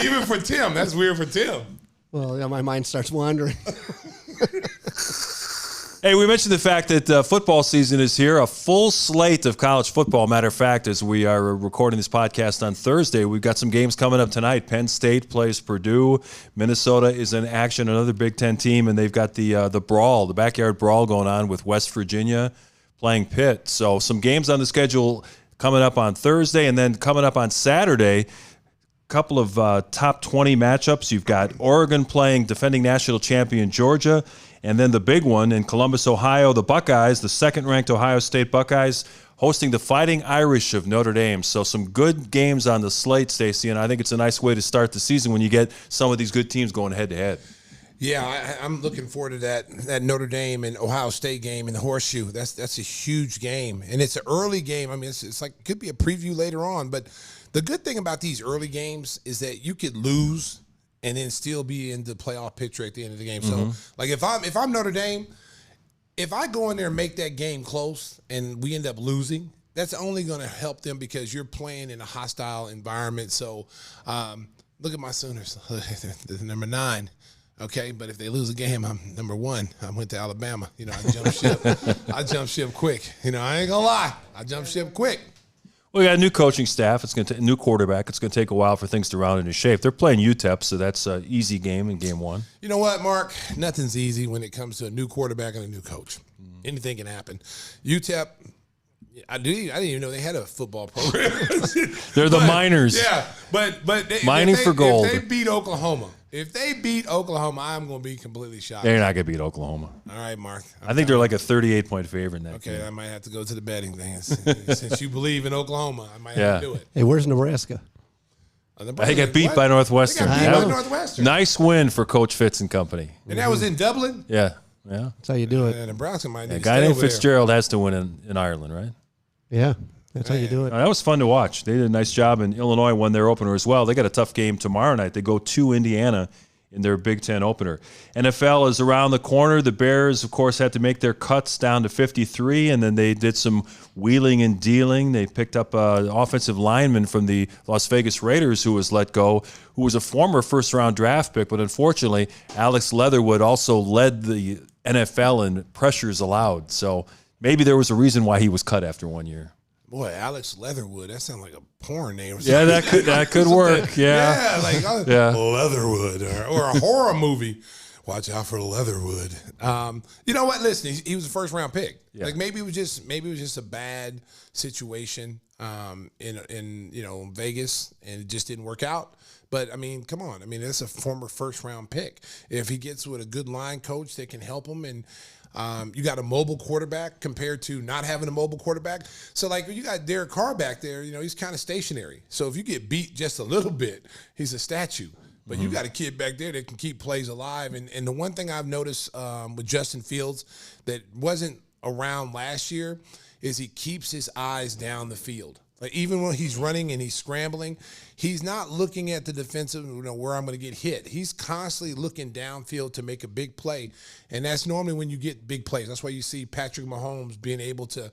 even for Tim, that's weird for Tim. Well, yeah, my mind starts wandering. Hey, we mentioned the fact that football season is here, a full slate of college football. Matter of fact, as we are recording this podcast on Thursday, we've got some games coming up tonight. Penn State plays Purdue. Minnesota is in action, another Big Ten team, and they've got the brawl, the backyard brawl going on with West Virginia playing Pitt. So some games on the schedule coming up on Thursday, and then coming up on Saturday, couple of top 20 matchups. You've got Oregon playing defending national champion Georgia, and then the big one in Columbus, Ohio, the Buckeyes, the second-ranked Ohio State Buckeyes, hosting the Fighting Irish of Notre Dame. So some good games on the slate, Stacey, and I think it's a nice way to start the season when you get some of these good teams going head-to-head. Yeah, I'm looking forward to that Notre Dame and Ohio State game in the Horseshoe. That's a huge game, and it's an early game. I mean, it's like could be a preview later on, but the good thing about these early games is that you could lose and then still be in the playoff picture at the end of the game. So, like if I'm Notre Dame, if I go in there and make that game close and we end up losing, that's only going to help them because you're playing in a hostile environment. So, look at my Sooners, they're number 9. Okay, but if they lose a game, I'm number 1. I went to Alabama. You know, I jumped ship. I jumped ship quick. You know, I ain't gonna lie. I jumped ship quick. We got a new coaching staff. It's going to new quarterback. It's going to take a while for things to round into shape. They're playing UTEP, so that's an easy game in game 1. You know what, Mark? Nothing's easy when it comes to a new quarterback and a new coach. Anything can happen. UTEP, I didn't even know they had a football program. They're the miners. Yeah, but mining for gold. If they beat Oklahoma, I'm going to be completely shocked. They're not going to beat Oklahoma. All right, Mark. I think they're like a 38-point favorite in that Okay, game. I might have to go to the betting thing. Since you believe in Oklahoma, I might have to do it. Hey, where's Nebraska? They got beat by Northwestern. They got beat by Northwestern. Nice win for Coach Fitz and company. And that was in Dublin? Yeah. That's how you do it. Nebraska might need A to guy stay named over there. Fitzgerald has to win in Ireland, right? Yeah, that's how you do it. That was fun to watch. They did a nice job, and Illinois won their opener as well. They got a tough game tomorrow night. They go to Indiana in their Big Ten opener. NFL is around the corner. The Bears, of course, had to make their cuts down to 53, and then they did some wheeling and dealing. They picked up an offensive lineman from the Las Vegas Raiders who was let go, who was a former first-round draft pick, but unfortunately, Alex Leatherwood also led the NFL in pressures allowed. So maybe there was a reason why he was cut after 1 year. Boy, Alex Leatherwood, that sounds like a porn name. Yeah, that could work. Yeah, Leatherwood or a horror movie. Watch out for Leatherwood. You know what? Listen, he was a first round pick. Yeah. Like maybe it was just a bad situation in Vegas, and it just didn't work out. But I mean, come on. I mean, that's a former first round pick. If he gets with a good line coach that can help him, and you got a mobile quarterback compared to not having a mobile quarterback. So, like, when you got Derek Carr back there, he's kind of stationary. So if you get beat just a little bit, he's a statue. But you got a kid back there that can keep plays alive. And the one thing I've noticed with Justin Fields that wasn't around last year is he keeps his eyes down the field. Like, even when he's running and he's scrambling, he's not looking at the defensive, where I'm going to get hit. He's constantly looking downfield to make a big play, and that's normally when you get big plays. That's why you see Patrick Mahomes being able to,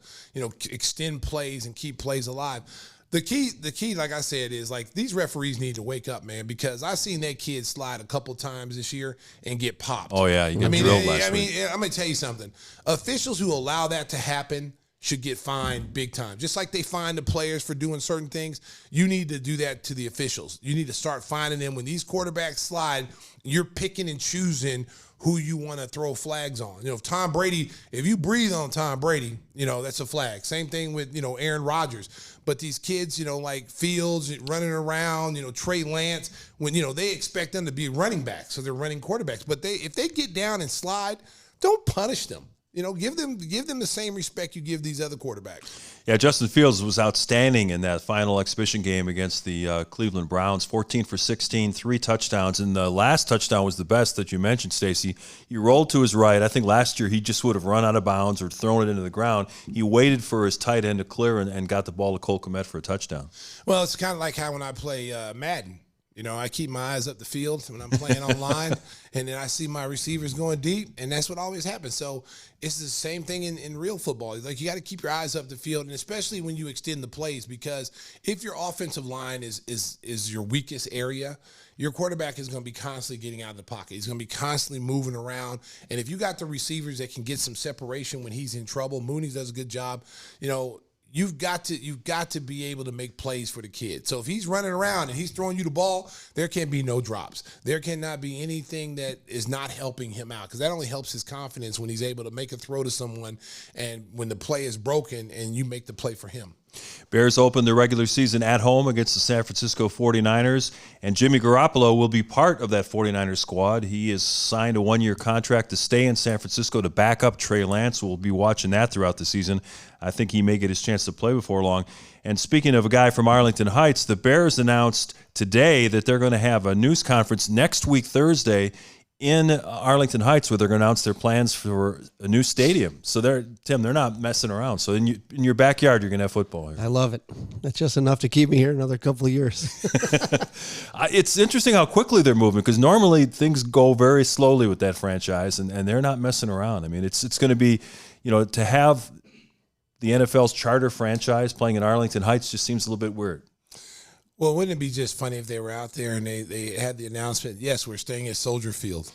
extend plays and keep plays alive. The key, like I said, is like these referees need to wake up, man, because I've seen that kid slide a couple times this year and get popped. Oh yeah, you got drilled last week. I'm going to tell you something. Officials who allow that to happen should get fined big time. Just like they fine the players for doing certain things, you need to do that to the officials. You need to start fining them. When these quarterbacks slide, you're picking and choosing who you want to throw flags on. If Tom Brady, if you breathe on Tom Brady, that's a flag. Same thing with, Aaron Rodgers. But these kids, like Fields running around, Trey Lance, when, they expect them to be running backs, so they're running quarterbacks. But if they get down and slide, don't punish them. Give them the same respect you give these other quarterbacks. Yeah, Justin Fields was outstanding in that final exhibition game against the Cleveland Browns, 14 for 16, 3 touchdowns. And the last touchdown was the best that you mentioned, Stacey. He rolled to his right. I think last year he just would have run out of bounds or thrown it into the ground. He waited for his tight end to clear and got the ball to Cole Kmet for a touchdown. Well, it's kind of like how when I play Madden. I keep my eyes up the field when I'm playing online, and then I see my receivers going deep, and that's what always happens. So it's the same thing in real football. Like, you got to keep your eyes up the field, and especially when you extend the plays, because if your offensive line is your weakest area, your quarterback is going to be constantly getting out of the pocket. He's going to be constantly moving around, and if you got the receivers that can get some separation when he's in trouble, Mooney does a good job, You've got to be able to make plays for the kid. So if he's running around and he's throwing you the ball, there can be no drops. There cannot be anything that is not helping him out, because that only helps his confidence when he's able to make a throw to someone and when the play is broken and you make the play for him. Bears open the regular season at home against the San Francisco 49ers, and Jimmy Garoppolo will be part of that 49ers squad. He has signed a 1-year contract to stay in San Francisco to back up Trey Lance. We'll be watching that throughout the season. I think he may get his chance to play before long. And speaking of a guy from Arlington Heights, the Bears announced today that they're going to have a news conference next week, Thursday, in Arlington Heights, where they're going to announce their plans for a new stadium. So they're not messing around. So in your backyard, you're going to have football. I love it. That's just enough to keep me here another couple of years. It's interesting how quickly they're moving, because normally things go very slowly with that franchise, and they're not messing around. I mean, it's going to be, to have the NFL's charter franchise playing in Arlington Heights just seems a little bit weird. Well, wouldn't it be just funny if they were out there and they had the announcement, yes, we're staying at Soldier Field.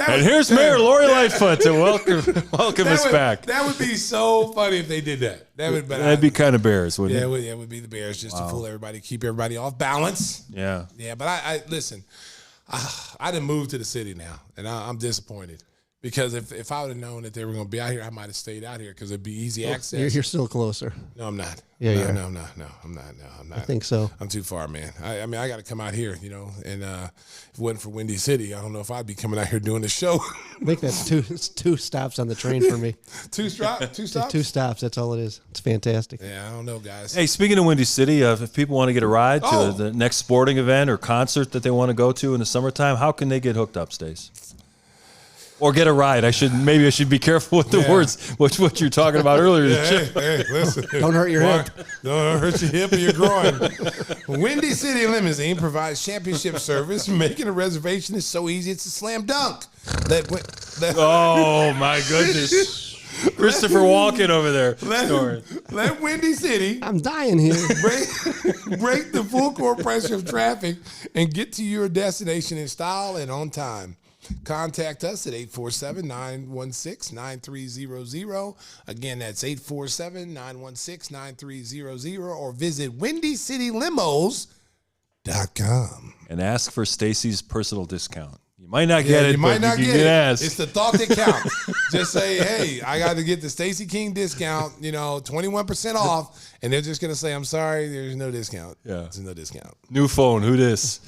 And here's Mayor Lori Lightfoot to welcome us back. That would be so funny if they did that. That'd be kind of Bears, wouldn't it? Yeah, it would be the Bears, just to fool everybody, keep everybody off balance. Yeah. Yeah, but I listen, I done moved to the city now, and I'm disappointed. Because if I would have known that they were going to be out here, I might have stayed out here because it'd be easy access. You're still closer. No, I'm not. Yeah, no, I'm not. No, I'm not. I think so. I'm too far, man. I mean, I got to come out here, and if it wasn't for Windy City, I don't know if I'd be coming out here doing the show. I think that's two stops on the train for me. Two stops? Two stops. That's all it is. It's fantastic. Yeah, I don't know, guys. Hey, speaking of Windy City, if people want to get a ride to the next sporting event or concert that they want to go to in the summertime, how can they get hooked up, Stace? Or get a ride. Maybe I should be careful with the words. What you're talking about earlier. Hey, listen. Don't hurt your hip. Don't hurt your hip or your groin. Windy City Limousine provides championship service. Making a reservation is so easy, it's a slam dunk. Oh, my goodness. Christopher Walken over there. Let Windy City I'm dying here. break the full court pressure of traffic and get to your destination in style and on time. Contact us at 847-916-9300. Again, that's 847-916-9300 or visit WindyCityLimos.com. And ask for Stacey's personal discount. You might not get it, you might not get it. Ask. It's the thought that counts. Just say, hey, I got to get the Stacey King discount, 21% off. And they're just going to say, I'm sorry, there's no discount. Yeah. There's no discount. New phone. Who this?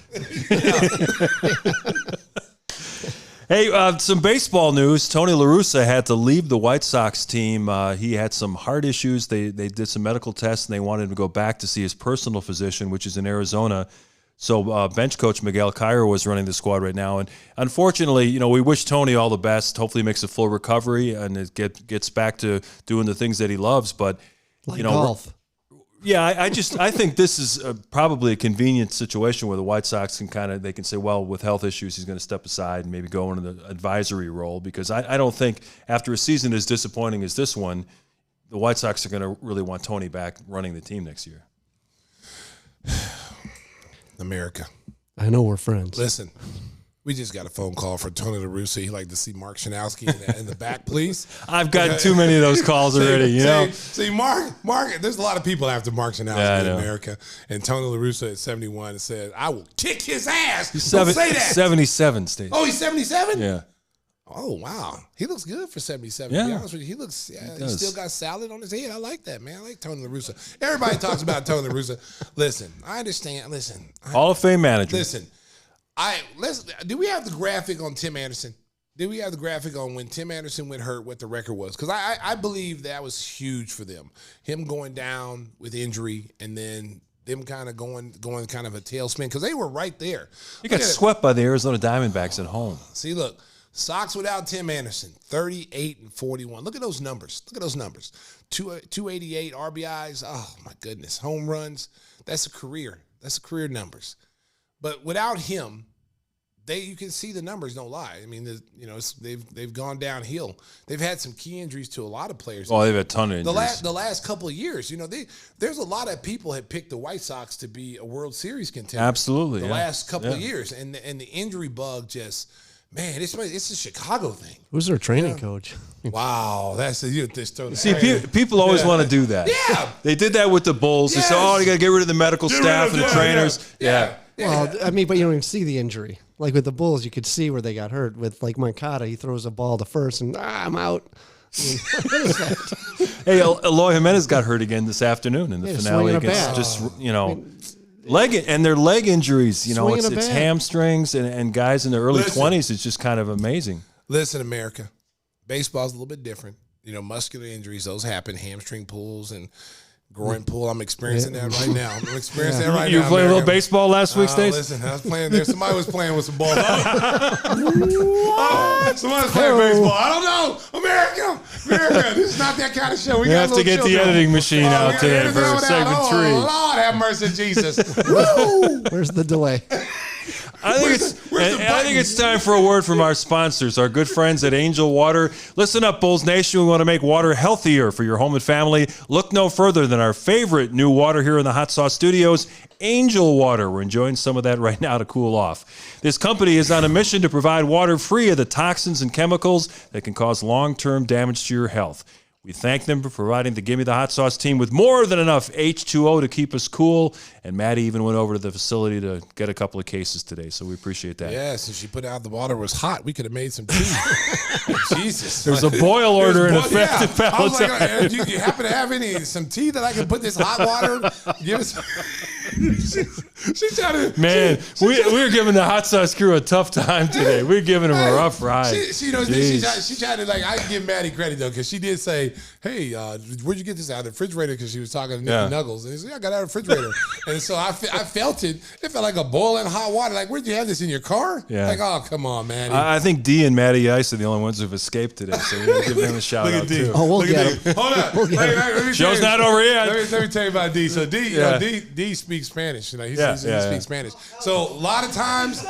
Hey, some baseball news. Tony LaRussa had to leave the White Sox team. He had some heart issues. They did some medical tests, and they wanted him to go back to see his personal physician, which is in Arizona. So bench coach Miguel Cairo was running the squad right now. And unfortunately, we wish Tony all the best. Hopefully he makes a full recovery and it gets back to doing the things that he loves. But, Golf. Yeah, I think this is probably a convenient situation where the White Sox they can say, well, with health issues, he's going to step aside and maybe go into the advisory role, because I don't think after a season as disappointing as this one, the White Sox are going to really want Tony back running the team next year. America. I know we're friends. Listen, we just got a phone call from Tony LaRussa. He'd like to see Mark Shanowski in the back, please. I've got too many of those calls already, See, Mark, there's a lot of people after Mark Shanowski in America. And Tony LaRussa at 71 said, I will kick his ass. He's Don't say that. 77, Stacey. Oh, he's 77? Yeah. Oh, wow. He looks good for 77, yeah. to be honest with you. He looks, he still got salad on his head. I like that, man. I like Tony LaRussa. Everybody talks about Tony LaRussa. Listen, I understand. Listen. Hall of Fame manager. Listen, do we have the graphic on Tim Anderson? Did we have the graphic on when Tim Anderson went hurt, what the record was? Because I believe that was huge for them. Him going down with injury and then them kind of going kind of a tailspin, because they were right there. He got swept by the Arizona Diamondbacks at home. See, look. Sox without Tim Anderson, 38-41. Look at those numbers. 288 RBIs. Oh, my goodness. Home runs. That's a career. That's career numbers. But without him, you can see the numbers don't lie. I mean, they've gone downhill. They've had some key injuries to a lot of players. Oh, they've had a ton of injuries. The last couple of years, there's a lot of people had picked the White Sox to be a World Series contender. Absolutely. The last couple of years. And the injury bug just – man, it's a Chicago thing. Who's their training coach? Wow, that's people always want to do that. Yeah, they did that with the Bulls. Yes. They said, you got to get rid of the medical staff and the trainers. Yeah. Well, I mean, but you don't even see the injury. Like with the Bulls, you could see where they got hurt. With like Moczalla, he throws a ball to first, and I'm out. I mean, what is that? Hey, Eloy Jimenez got hurt again this afternoon in the finale against their leg injuries, it's hamstrings and guys in their early 20s. It's just kind of amazing. Listen, America, baseball's a little bit different. Muscular injuries, those happen, hamstring pulls and groin pull. I'm experiencing that right now. You were playing a little baseball last week, Stacey? Listen, I was playing there. Somebody was playing with some balls. Somebody was playing baseball. I don't know. America, this is not that kind of show. We have to get the editing machine out today for segment 3. Lord have mercy, Jesus. Where's the delay? I think it's time for a word from our sponsors, our good friends at Angel Water. Listen up, Bulls Nation. We want to make water healthier for your home and family. Look no further than our favorite new water here in the Hot Sauce Studios, Angel Water. We're enjoying some of that right now to cool off. This company is on a mission to provide water free of the toxins and chemicals that can cause long-term damage to your health. We thank them for providing the Gimme the Hot Sauce team with more than enough H2O to keep us cool. And Maddie even went over to the facility to get a couple of cases today, so we appreciate that. Yes, and she put out the water was hot. We could have made some tea. Jesus. There's a boil order in effect at Palatine. Do you happen to have some tea that I can put this hot water? Give us. She's trying to. Man, we're giving the hot sauce crew a tough time today. We're giving them a rough ride. She tried to, like, I give Maddie credit, though, because she did say, hey, where'd you get this out of the refrigerator? Because she was talking to Nicky Nuggles. And he said, yeah, I got it out of the refrigerator. And so I felt it. It felt like a boiling hot water. Like, where'd you have this in your car? Yeah. Like, oh, come on, Maddie. I think D and Matty Ice are the only ones who've escaped today, so we're gonna give them a shout out too. Oh, we'll get him. Hold on. Let me Show's not over yet. Let me tell you about D. So D speaks Spanish. You know, he speaks Spanish. So a lot of times, you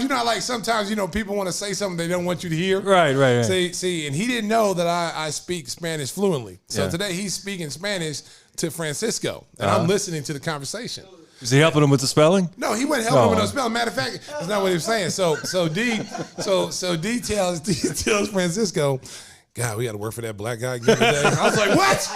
know, like sometimes, you know, people want to say something they don't want you to hear. Right. See, and he didn't know that I speak Spanish fluently. So today he's speaking Spanish to Francisco, and I'm listening to the conversation. Is he helping him with the spelling? No, he wasn't helping with no spelling. Matter of fact, that's not what he was saying. So D tells Francisco, God, we got to work for that black guy again today. I was like, what?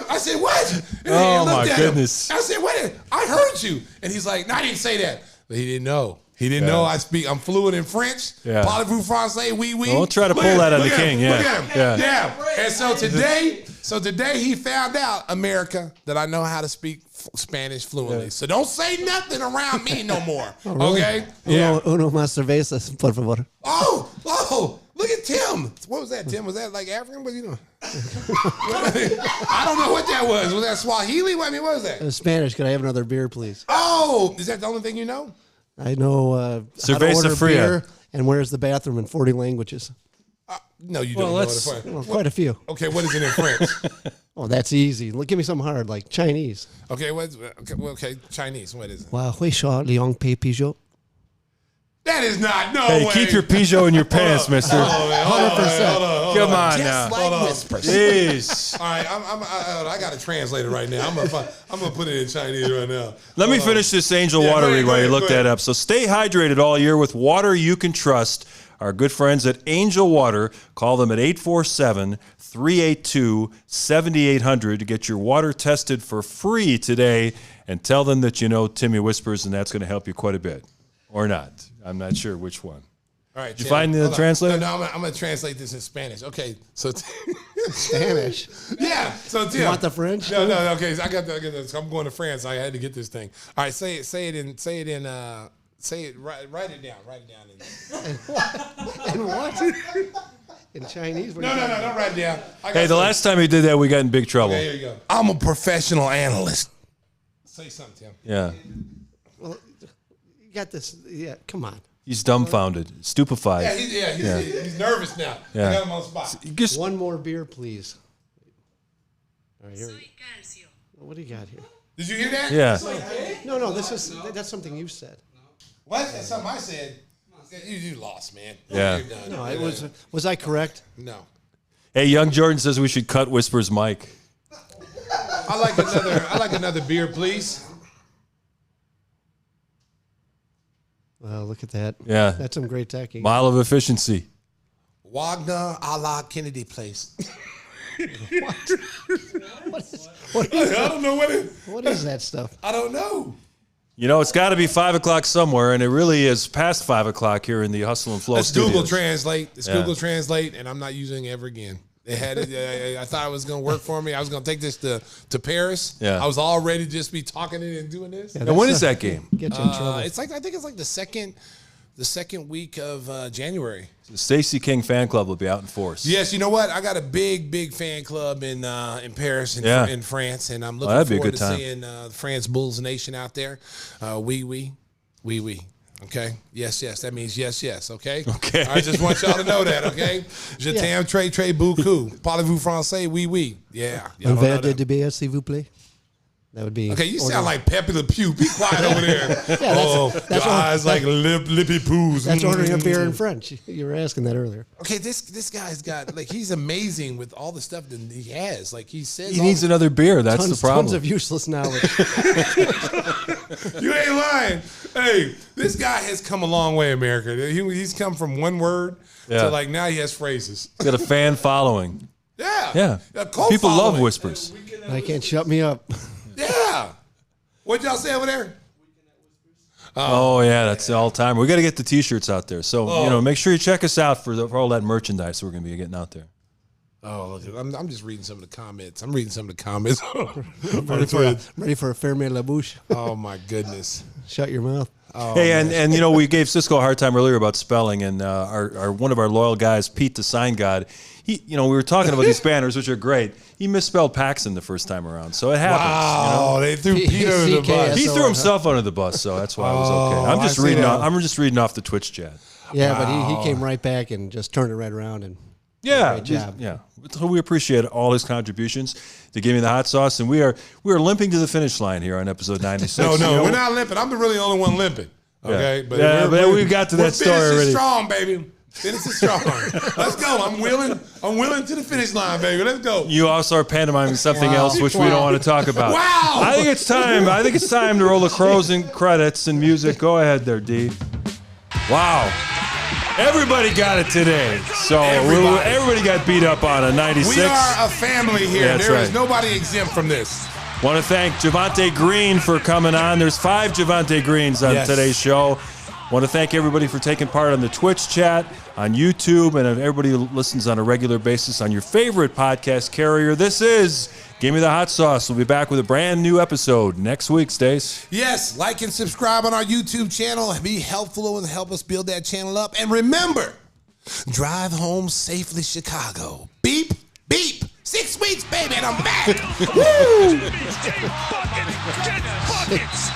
I said, what? And oh my goodness! I said, wait, I heard you. And he's like, no, I didn't say that. But he didn't know. He didn't know I'm fluent in French. Yeah. Parlez-vous français? Oui. Don't try to pull that on the king. Look at him. Yeah. And so today he found out, America, that I know how to speak Spanish fluently. Yeah. So don't say nothing around me no more. Oh, really? Okay? Yeah. Uno más cervezas, por favor. Oh, look at Tim. What was that, Tim? Was that like African? What, you know? I don't know what that was. Was that Swahili? I mean, what was that? Spanish. Could I have another beer, please? Oh, is that the only thing you know? I know how to order beer and where's the bathroom in 40 languages. No, you don't know what it's French. Well, quite a few. Okay, what is it in French? Oh, that's easy. Give me something hard, like Chinese. Okay, Chinese. What is it? That is not, no way. Keep your Peugeot in your pants, mister. 100%. Come on now. Like whispers. Jeez. All right, I got a translator right now. I'm gonna put it in Chinese right now. Let me finish this Angel Water read while you look that up. So stay hydrated all year with water you can trust. Our good friends at Angel Water, call them at 847-382-7800 to get your water tested for free today, and tell them that you know Timmy Whispers, and that's going to help you quite a bit. Or not. I'm not sure which one. All right, did you find the translator? No, I'm going to translate this in Spanish. Okay, so Spanish. Yeah. So Tim, you want the French? No. Okay, so I got this. I'm going to France. I had to get this thing. All right, write it down. In what? In Chinese? No, don't write it down. Hey, the last time he did that, we got in big trouble. Okay, here you go. I'm a professional analyst. Say something, Tim. Yeah. Well, you got this. Yeah, come on. He's dumbfounded, stupefied. He's nervous now. Yeah. I got him on the spot. Just one more beer, please. All right, here. What do you got here? Did you hear that? Yeah. No, that's something you said. What? That's something I said. You lost, man. Yeah. You're done. No, was I correct? No. Hey, Young Jordan says we should cut Whisper's mic. I like another beer, please. Well, look at that. Yeah. That's some great tacking. Mile of efficiency. Wagner a la Kennedy Place. What I don't know what is that stuff? I don't know. You know, it's got to be 5 o'clock somewhere, and it really is past 5 o'clock here in the Hustle and Flow studios. Google Translate. Google Translate, and I'm not using it ever again. It had it. I thought it was going to work for me. I was going to take this to Paris. Yeah. I was all ready to just be talking it and doing this. Yeah, and when is that game? Get you in trouble. I think it's like the second week of January. The Stacey King fan club will be out in force. Yes, you know what? I got a big fan club in Paris in France, and I'm looking forward to seeing France Bulls Nation out there. Oui. Okay. Yes. That means yes. Okay. Okay. I just want y'all to know that. Okay. Je t'aime très beaucoup. Parlez-vous français? Oui. Yeah. Un verre de bière, s'il vous plaît. That would be okay. You sound like Pepe Le Pew. Be quiet over there. That's your eyes like lippy poos. That's ordering a beer in French. You were asking that earlier. Okay, this guy's got he's amazing with all the stuff that he has. Like he says, he needs another beer. That's the problem. Tons of useless knowledge. You ain't lying. Hey, this guy has come a long way, America. He's come from one word to now he has phrases. He's got a fan following. Yeah. People love Whispers. I can't shut me up. Yeah. What y'all say over there? Oh yeah, that's the all-time. We got to get the T-shirts out there. So make sure you check us out for all that merchandise we're going to be getting out there. Oh, look, I'm just reading some of the comments. I'm reading some of the comments. Ready for a ferme la bouche. Oh, my goodness. Shut your mouth. Oh, Hey, and you know, we gave Cisco a hard time earlier about spelling, and our one of our loyal guys, Pete the Sign God, we were talking about these banners, which are great. He misspelled Paxson the first time around, so it happens. Wow, they threw Pete under the bus. He threw himself under the bus, so that's why it was okay. I'm just reading off the Twitch chat. Yeah, but he came right back and just turned it right around and great job. Yeah. So we appreciate all his contributions to Give Me the Hot Sauce, and we are limping to the finish line here on episode 96. No, we're not limping. I'm the really only one limping. Okay, but we've got to that story already. Strong, baby. Finish it strong. Let's go. I'm willing to the finish line, baby. Let's go. You also are pantomiming something else, which we don't want to talk about. Wow. I think it's time to roll the closing credits and music. Go ahead there, D. Wow. Everybody got it today. So everybody got beat up on a 96. We are a family here. That's There is right. nobody exempt from this. Want to thank Javonte Green for coming on. There's 5 Javonte Greens on today's show. Want to thank everybody for taking part on the Twitch chat, on YouTube, and everybody who listens on a regular basis on your favorite podcast carrier. This is Give Me the Hot Sauce. We'll be back with a brand new episode next week, Stace. Yes, like and subscribe on our YouTube channel. Be helpful and help us build that channel up. And remember, drive home safely, Chicago. Beep, beep. 6 weeks, baby, and I'm back. Woo! Get buckets.